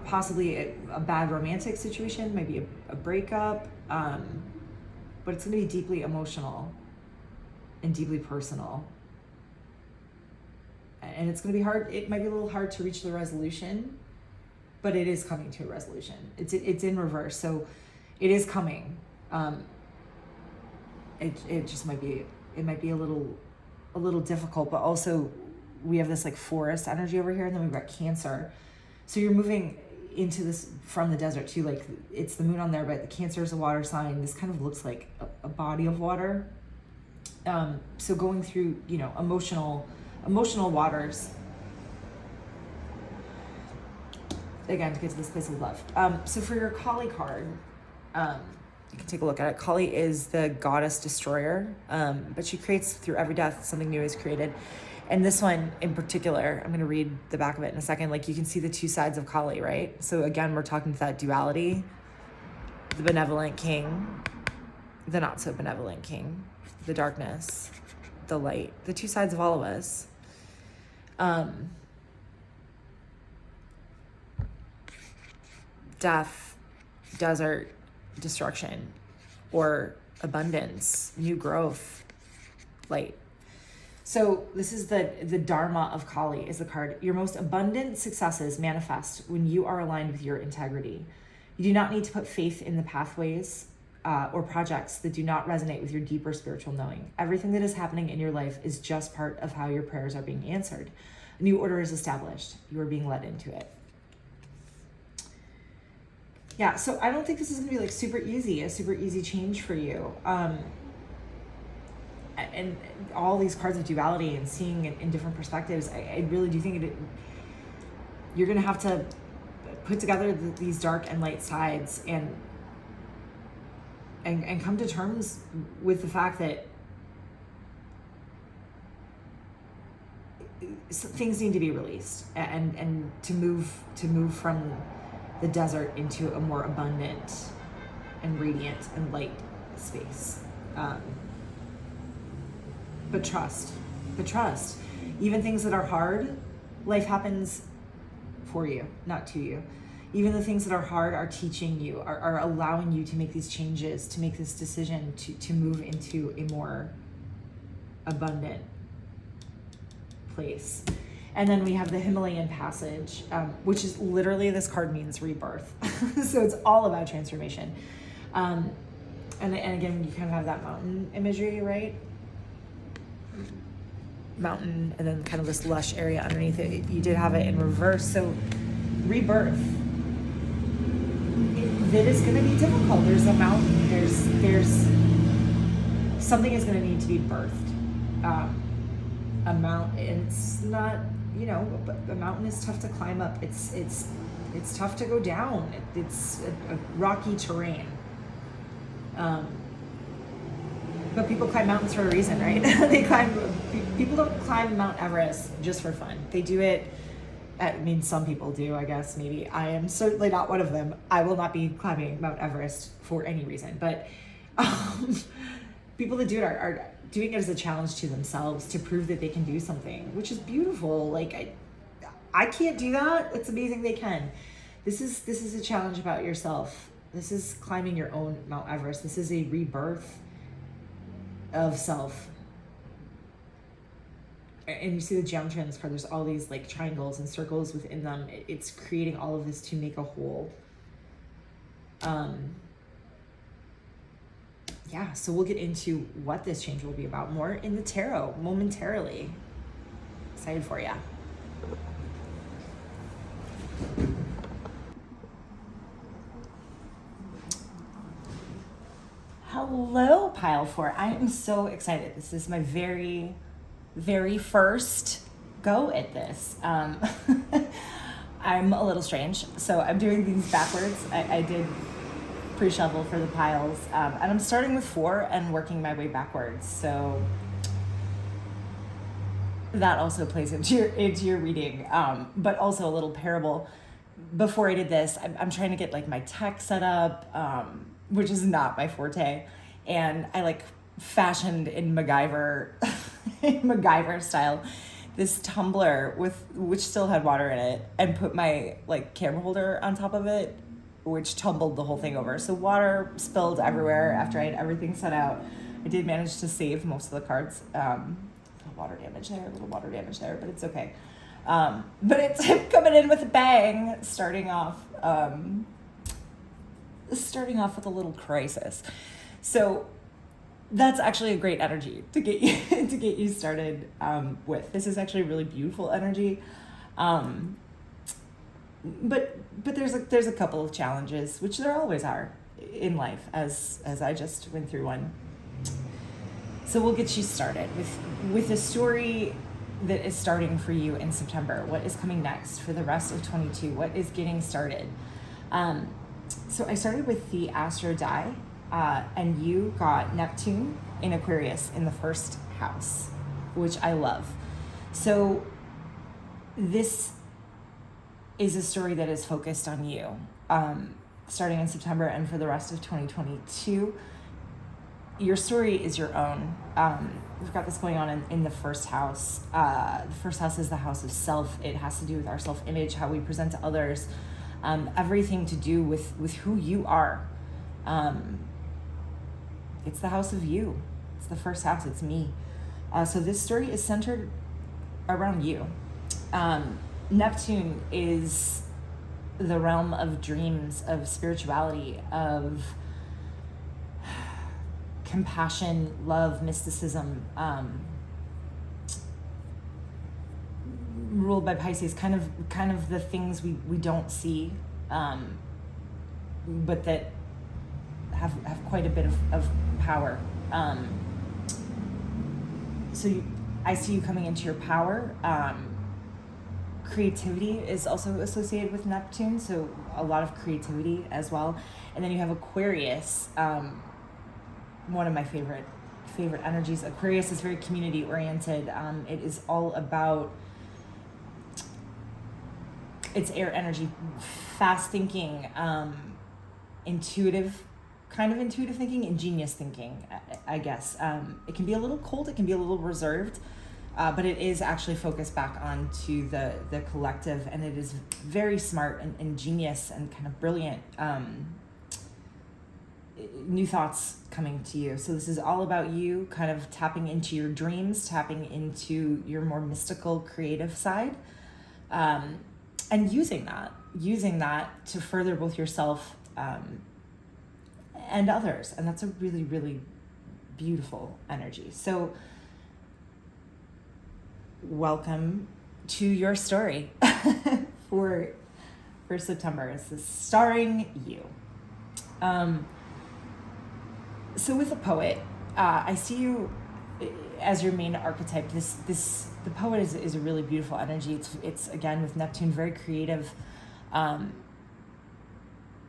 possibly a bad romantic situation, maybe a breakup, but it's going to be deeply emotional and deeply personal. And it's going to be hard. It might be a little hard to reach the resolution, but it is coming to a resolution. It's in reverse, so it is coming. It just might be, it might be a little difficult, but also we have this like forest energy over here, and then we've got Cancer. So you're moving into this from the desert too. Like it's the moon on there, but the Cancer is a water sign. This kind of looks like a body of water. So going through, you know, emotional waters. Again, to get to this place of love. So for your Kali card, you can take a look at it. Kali is the goddess destroyer, but she creates through every death, something new is created. And this one in particular, I'm going to read the back of it in a second. Like you can see the two sides of Kali, right? So again, we're talking to that duality, the benevolent king, the not so benevolent king, the darkness, the light, the two sides of all of us. Death, desert, destruction, or abundance, new growth, light. So this is the Dharma of Kali is the card. Your most abundant successes manifest when you are aligned with your integrity. You do not need to put faith in the pathways or projects that do not resonate with your deeper spiritual knowing. Everything that is happening in your life is just part of how your prayers are being answered. A new order is established. You are being led into it. Yeah, so I don't think this is going to be like a super easy change for you. And all these cards of duality and seeing it in different perspectives, I really do think you're going to have to put together these dark and light sides and come to terms with the fact that things need to be released and to move from the desert into a more abundant and radiant and light space. But trust. Even things that are hard, life happens for you, not to you. Even the things that are hard are teaching you, are allowing you to make these changes, to make this decision to move into a more abundant place. And then we have the Himalayan passage, which is literally, this card means rebirth. So it's all about transformation. And again, you kind of have that mountain imagery, right? Mountain, and then kind of this lush area underneath it. You did have it in reverse. So rebirth, that is going to be difficult. There's a mountain. There's something is going to need to be birthed. A mountain. It's not, you know, but a mountain is tough to climb up. It's tough to go down. It's a rocky terrain. But people climb mountains for a reason, right? People don't climb Mount Everest just for fun. They do it, I mean, some people do, I guess, maybe. I am certainly not one of them. I will not be climbing Mount Everest for any reason. But people that do it are doing it as a challenge to themselves to prove that they can do something, which is beautiful. Like, I can't do that. It's amazing they can. This is a challenge about yourself. This is climbing your own Mount Everest. This is a rebirth of self. and you see the geometry on this card, there's all these like triangles and circles within them. It's creating all of this to make a whole. Yeah, so we'll get into what this change will be about more in the tarot momentarily. Excited for you. Hello, pile 4. I am so excited. This is my very, very first go at this. I'm a little strange, so I'm doing these backwards. I did pre-shuffle for the piles, and I'm starting with 4 and working my way backwards. So that also plays into your reading, but also a little parable. Before I did this, I'm trying to get like my tech set up, which is not my forte, and I like fashioned in MacGyver, MacGyver style, this tumbler which still had water in it, and put my like camera holder on top of it, which tumbled the whole thing over. So water spilled everywhere after I had everything set out. I did manage to save most of the cards. Little water damage there, but it's okay. But it's coming in with a bang, starting off with a little crisis. So that's actually a great energy to get you started with. This is actually a really beautiful energy. But there's a couple of challenges, which there always are in life, as I just went through one. So we'll get you started with a story that is starting for you in September. What is coming next for the rest of 22? What is getting started? So I started with the Astro Die, and you got Neptune in Aquarius in the first house, which I love. So this is a story that is focused on you, starting in September and for the rest of 2022. Your story is your own. We've got this going on in the first house. The first house is the house of self. It has to do with our self-image, how we present to others, everything to do with who you are. It's the house of you. It's the first house. It's me. So this story is centered around you. Neptune is the realm of dreams, of spirituality, of compassion, love, mysticism, ruled by Pisces, kind of the things we don't see, but that have quite a bit of power. I see you coming into your power. Creativity is also associated with Neptune, so a lot of creativity as well. And then you have Aquarius, one of my favorite energies. Aquarius is very community oriented. It is all about, it's air energy, fast thinking, intuitive thinking, ingenious thinking, I guess. It can be a little cold, it can be a little reserved, but it is actually focused back onto the collective, and it is very smart and ingenious and kind of brilliant. New thoughts coming to you. So this is all about you kind of tapping into your dreams, tapping into your more mystical, creative side, and using that to further both yourself and others. And that's a really, really beautiful energy. So welcome to your story for September. This is starring you. So with a poet, I see you as your main archetype. The poet is a really beautiful energy. It's again with Neptune, very creative,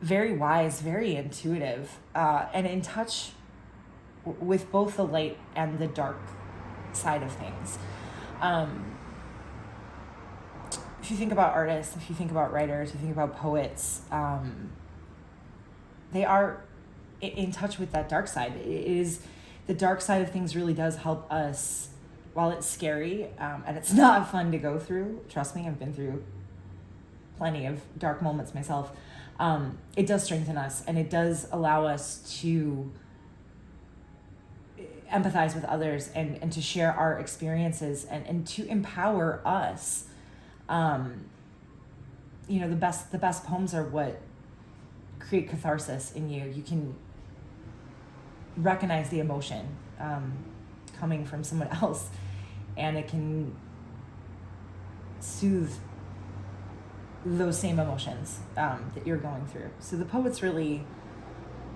very wise, very intuitive, and in touch with both the light and the dark side of things. If you think about artists, if you think about writers, if you think about poets, they are in touch with that dark side. It is the dark side of things really does help us. While it's scary and it's not fun to go through, trust me, I've been through plenty of dark moments myself. It does strengthen us, and it does allow us to empathize with others and to share our experiences and to empower us. You know, the best poems are what create catharsis in you. You can recognize the emotion coming from someone else, and it can soothe those same emotions that you're going through. So the poets really,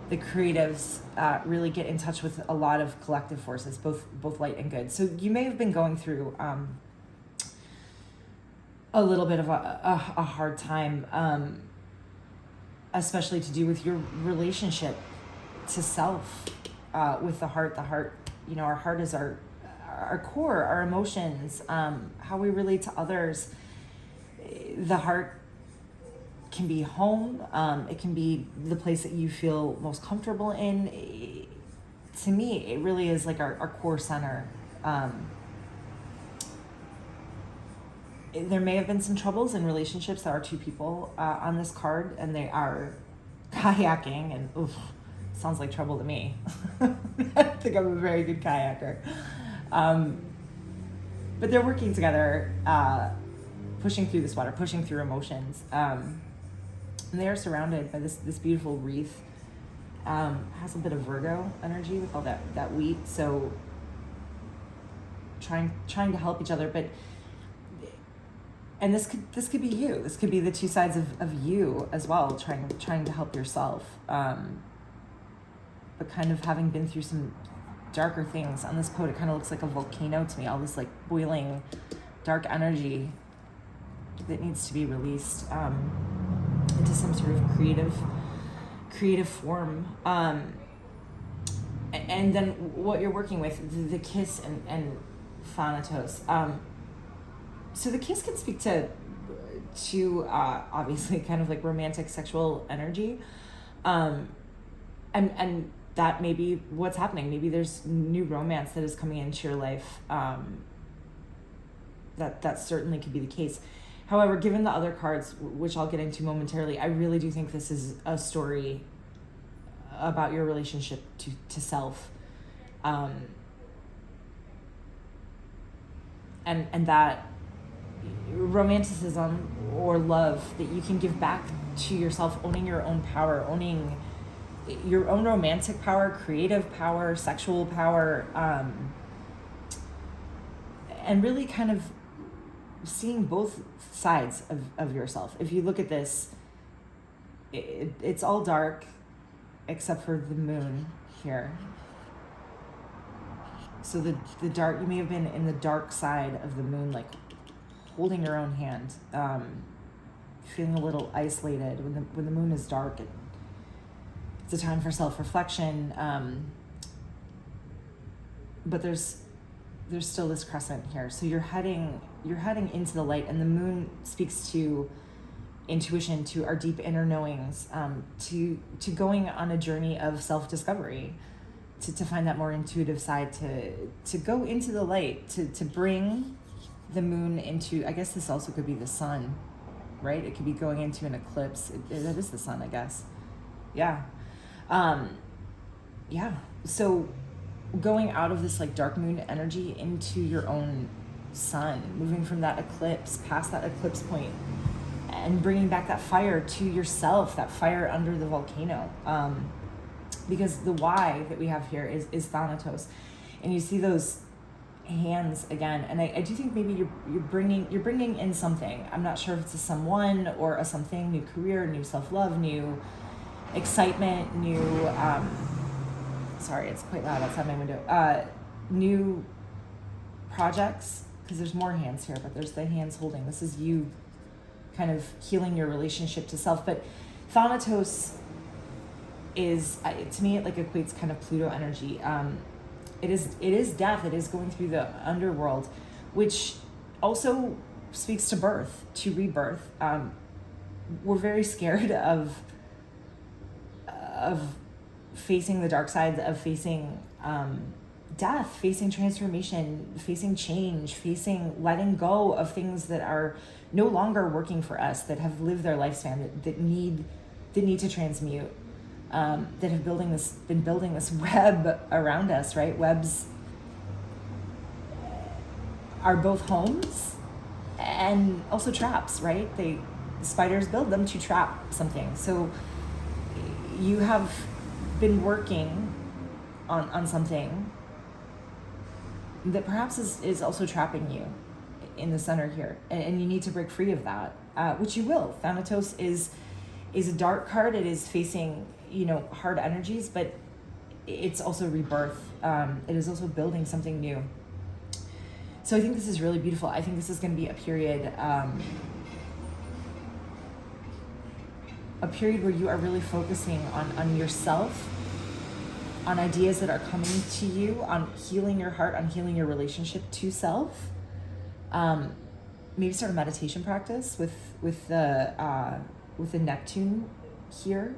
the creatives really get in touch with a lot of collective forces, both light and good. So you may have been going through a little bit of a hard time, especially to do with your relationship to self, with the heart. You know, our heart is our core, our emotions, how we relate to others. The heart can be home. It can be the place that you feel most comfortable in. To me, it really is like our core center. There may have been some troubles in relationships. There are two people on this card, and they are kayaking, and oof, sounds like trouble to me. I think I'm a very good kayaker. But they're working together, pushing through this water, pushing through emotions. And they are surrounded by this beautiful wreath. Has a bit of Virgo energy with all that wheat. So trying to help each other, but and this could be you. This could be the two sides of you as well, trying to help yourself. But kind of having been through some darker things. On this poet, it kind of looks like a volcano to me, all this like boiling dark energy that needs to be released into some sort of creative form. And then what you're working with, the kiss and Thanatos. So the kiss can speak to obviously kind of like romantic sexual energy. And that may be what's happening. Maybe there's new romance that is coming into your life. That certainly could be the case. However, given the other cards, which I'll get into momentarily, I really do think this is a story about your relationship to self. And that romanticism or love that you can give back to yourself, owning your own power, owning your own romantic power, creative power, sexual power, and really kind of seeing both sides of yourself. If you look at this, it's all dark except for the moon here. So the dark, you may have been in the dark side of the moon, like holding your own hand, feeling a little isolated. When the moon is dark, it's a time for self-reflection. But there's still this crescent here. So you're heading into the light, and the moon speaks to intuition, to our deep inner knowings, to going on a journey of self-discovery, to find that more intuitive side, to go into the light, to bring the moon into, I guess this also could be the sun, right? It could be going into an eclipse. That is the sun, I guess. Yeah. Yeah. So going out of this like dark moon energy into your own sun, moving from that eclipse, past that eclipse point, and bringing back that fire to yourself, that fire under the volcano. Because the why that we have here is Thanatos. And you see those hands again, and I do think maybe you're bringing in something. I'm not sure if it's a someone or a something, new career, new self-love, new excitement, new sorry, it's quite loud outside my window, new projects, because there's more hands here, but there's the hands holding. This is you kind of healing your relationship to self. But Thanatos is, to me, it like equates kind of Pluto energy. It is death. It is going through the underworld, which also speaks to birth, to rebirth. We're very scared of facing the dark side, of facing death, facing transformation, facing change, facing letting go of things that are no longer working for us, that have lived their lifespan, that need to transmute. that have been building this web around us, right? Webs are both homes and also traps, right? Spiders build them to trap something. So you have been working on something that perhaps is also trapping you in the center here, and you need to break free of that, which you will. Thanatos is a dark card. It is facing, hard energies, but it's also rebirth. It is also building something new. So I think this is really beautiful. I think this is going to be a period where you are really focusing on yourself, on ideas that are coming to you, on healing your heart, on healing your relationship to self. Maybe start a meditation practice with the Neptune here,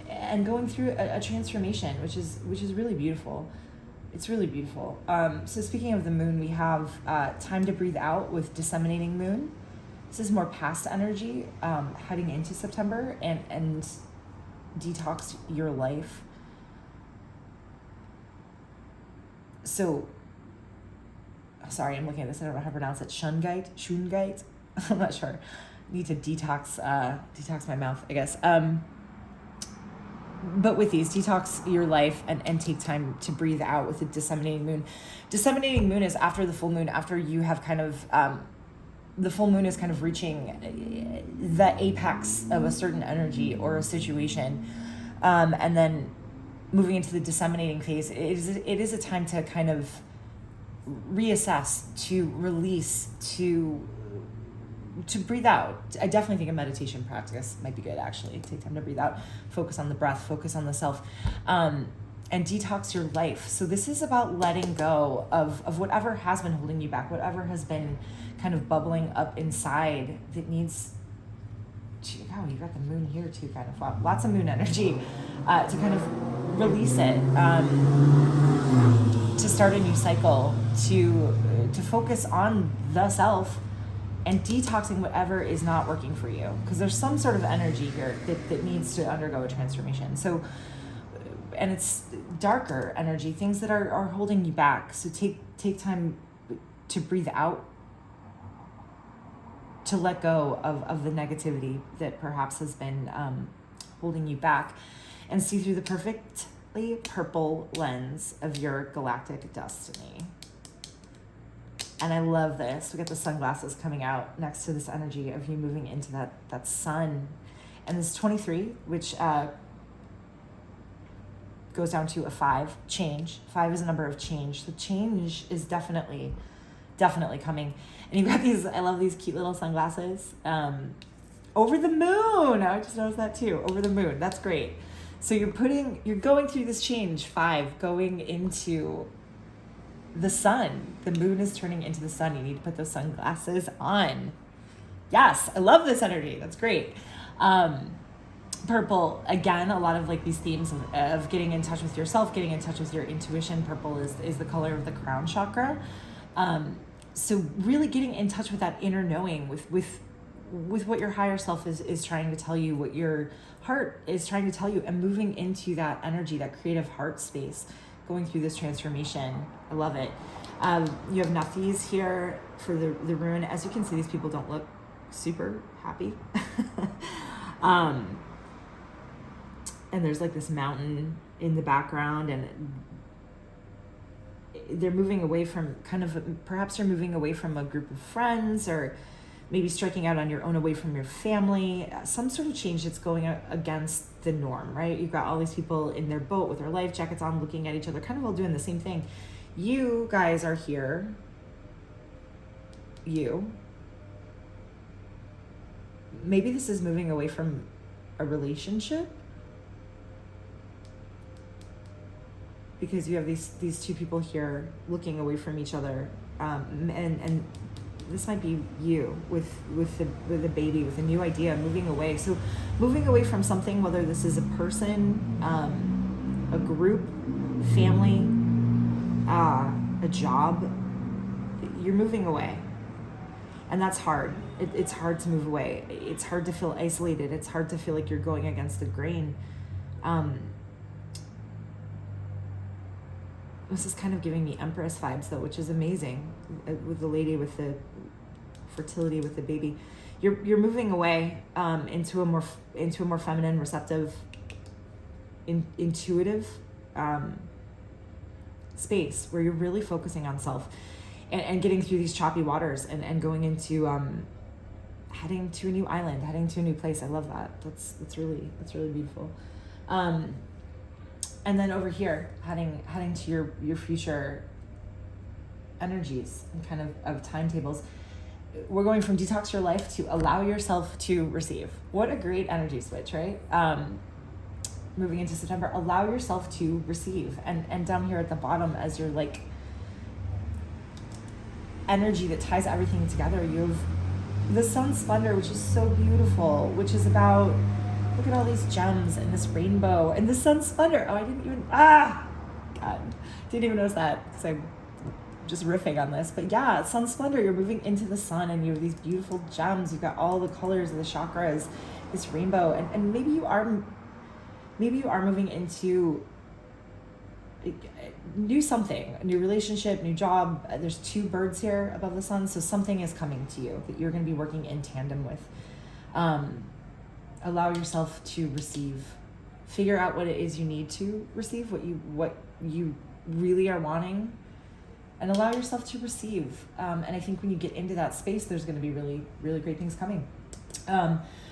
and going through a transformation, which is really beautiful. It's really beautiful. So speaking of the moon, we have time to breathe out with disseminating moon. This is more past energy, heading into September, and detox your life. So, sorry, I'm looking at this. I don't know how to pronounce it. Shungite. I'm not sure. Need to detox my mouth, I guess. But with these, detox your life and take time to breathe out with the disseminating moon. Disseminating moon is after the full moon, after you have kind of, the full moon is kind of reaching the apex of a certain energy or a situation. And then moving into the disseminating phase, it is a time to kind of reassess, to release, to breathe out. I definitely think a meditation practice might be good, actually. Take time to breathe out, focus on the breath, focus on the self, and detox your life. So this is about letting go of whatever has been holding you back, whatever has been kind of bubbling up inside that needs to, oh, you got the moon here too, kind of. Wow. Lots of moon energy, to kind of release it, to start a new cycle, to focus on the self, and detoxing whatever is not working for you, because there's some sort of energy here that needs to undergo a transformation. So, and it's darker energy, things that are holding you back. So take time to breathe out, to let go of the negativity that perhaps has been holding you back, and see through the perfectly purple lens of your galactic destiny. And I love this. We got the sunglasses coming out next to this energy of you moving into that sun. And this 23, which goes down to a 5, change. 5 is a number of change. So change is definitely coming. And you've got these, I love these cute little sunglasses. Over the moon. I just noticed that too. Over the moon. That's great. So you're going through this change, 5, going into the sun. The moon is turning into the sun. You need to put those sunglasses on. Yes, I love this energy. That's great. Purple, again, a lot of like these themes of getting in touch with yourself, getting in touch with your intuition. Purple is the color of the crown chakra. So really getting in touch with that inner knowing, with what your higher self is trying to tell you, what your heart is trying to tell you, and moving into that energy, that creative heart space, going through this transformation. I love it. You have Nathis here for the rune. As you can see, these people don't look super happy. And there's like this mountain in the background, and they're moving away from perhaps you're moving away from a group of friends, or maybe striking out on your own away from your family, some sort of change that's going against the norm, right? You've got all these people in their boat with their life jackets on, looking at each other, kind of all doing the same thing. You guys are here. Maybe this is moving away from a relationship, because you have these two people here looking away from each other, and this might be you with a baby, with a new idea, moving away. So moving away from something, whether this is a person, a group, family, a job, you're moving away. And that's hard. It's hard to move away. It's hard to feel isolated. It's hard to feel like you're going against the grain. This is kind of giving me Empress vibes though, which is amazing, with the lady with the fertility with the baby. You're moving away into a more feminine, receptive, intuitive space where you're really focusing on self and getting through these choppy waters and going into heading to a new island, heading to a new place. I love that. That's really beautiful. And then over here, heading to your future energies and kind of timetables. We're going from detox your life to allow yourself to receive. What a great energy switch, right? Moving into September, allow yourself to receive. And down here at the bottom, as your like energy that ties everything together, you have the sun splendor, which is so beautiful, which is about, look at all these gems and this rainbow and the sun splendor. Oh, I didn't even, God, didn't even notice that because I'm just riffing on this. But yeah, sun splendor, you're moving into the sun and you have these beautiful gems. You've got all the colors of the chakras, this rainbow. And maybe you are moving into new something, a new relationship, new job. There's 2 birds here above the sun. So something is coming to you that you're going to be working in tandem with. Allow yourself to receive. Figure out what it is you need to receive, what you really are wanting, and allow yourself to receive. And I think when you get into that space, there's going to be really, really great things coming.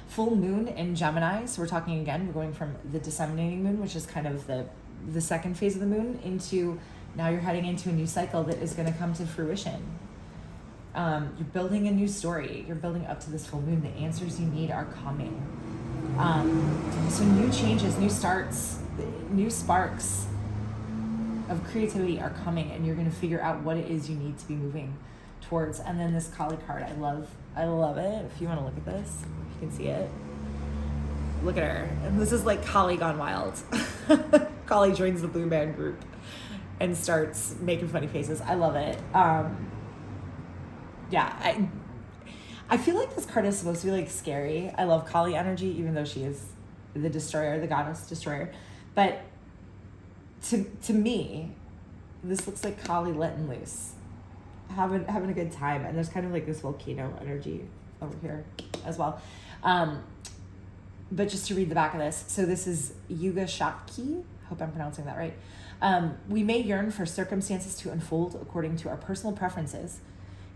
Full moon in Gemini. So we're talking again, we're going from the disseminating moon, which is kind of the second phase of the moon, into now you're heading into a new cycle that is going to come to fruition. You're building a new story. You're building up to this full moon. The answers you need are coming. So new changes, new starts, new sparks of creativity are coming, and you're going to figure out what it is you need to be moving towards. And then this Kali card, I love it. If you want to look at this, if you can see it, look at her. And this is like Kali gone wild. Kali joins the Blue Man Group and starts making funny faces. I love it. Yeah, I feel like this card is supposed to be like scary. I love Kali energy, even though she is the destroyer, the goddess destroyer. But to me, this looks like Kali letting loose, having a good time. And there's kind of like this volcano energy over here as well. But just to read the back of this. So this is Yuga Shakti. Hope I'm pronouncing that right. We may yearn for circumstances to unfold according to our personal preferences.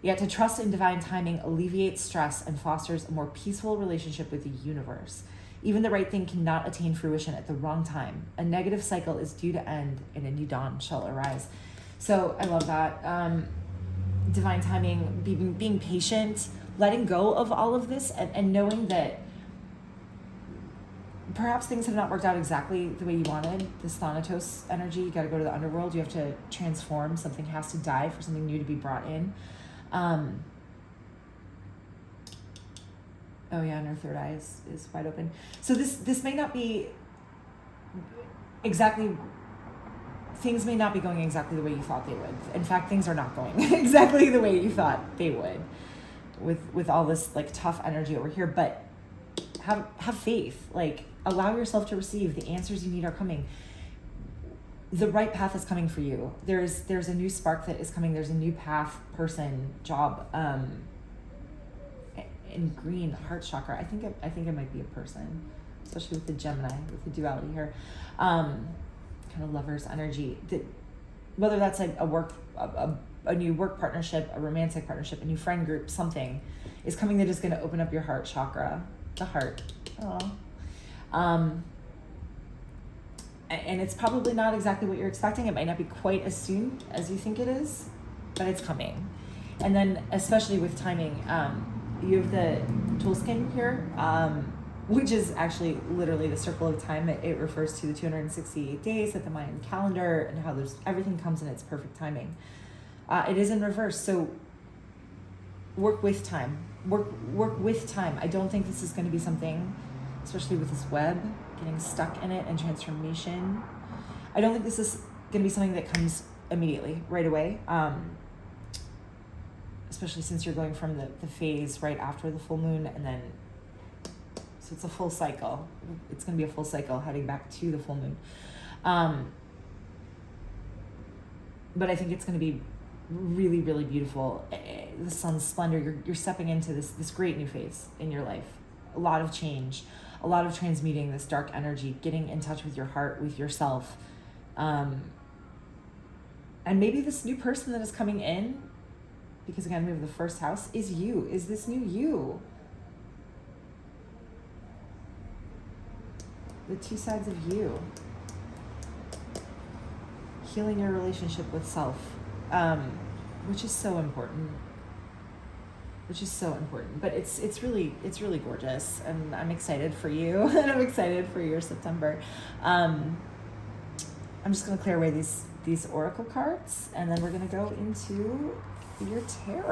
Yet to trust in divine timing alleviates stress and fosters a more peaceful relationship with the universe. Even the right thing cannot attain fruition at the wrong time. A negative cycle is due to end and a new dawn shall arise. So I love that. Divine timing, being patient, letting go of all of this and knowing that perhaps things have not worked out exactly the way you wanted. This Thanatos energy, you got to go to the underworld. You have to transform. Something has to die for something new to be brought in. Oh yeah, and her third eye is wide open. So this may not be exactly, things may not be going exactly the way you thought they would. In fact, things are not going exactly the way you thought they would with all this like tough energy over here. But have faith, like allow yourself to receive. The answers you need are coming. The right path is coming for you. There's a new spark that is coming. There's a new path, person, job, in green, heart chakra. I think it might be a person, especially with the Gemini, with the duality here. Kind of lover's energy. Whether that's like a new work partnership, a romantic partnership, a new friend group, something is coming that is going to open up your heart chakra, the heart. And it's probably not exactly what you're expecting. It might not be quite as soon as you think it is, but it's coming. And then, especially with timing, you have the Tulskin here, which is actually literally the circle of time. It refers to the 268 days at the Mayan calendar and how everything comes in its perfect timing. It is in reverse, so work with time. Work with time. I don't think this is going to be something, especially with this web, getting stuck in it and transformation. I don't think this is going to be something that comes immediately, right away. especially since you're going from the phase right after the full moon, and then, so it's a full cycle. It's going to be a full cycle heading back to the full moon. But I think it's going to be really, really beautiful. The sun's splendor, you're stepping into this great new phase in your life. A lot of change, a lot of transmuting this dark energy, getting in touch with your heart, with yourself. And maybe this new person that is coming in, because again, we have the first house, is you, is this new you. The two sides of you. Healing your relationship with self, which is so important. But it's really gorgeous, and I'm excited for you, and I'm excited for your September. I'm just gonna clear away these oracle cards, and then we're gonna go into your tarot.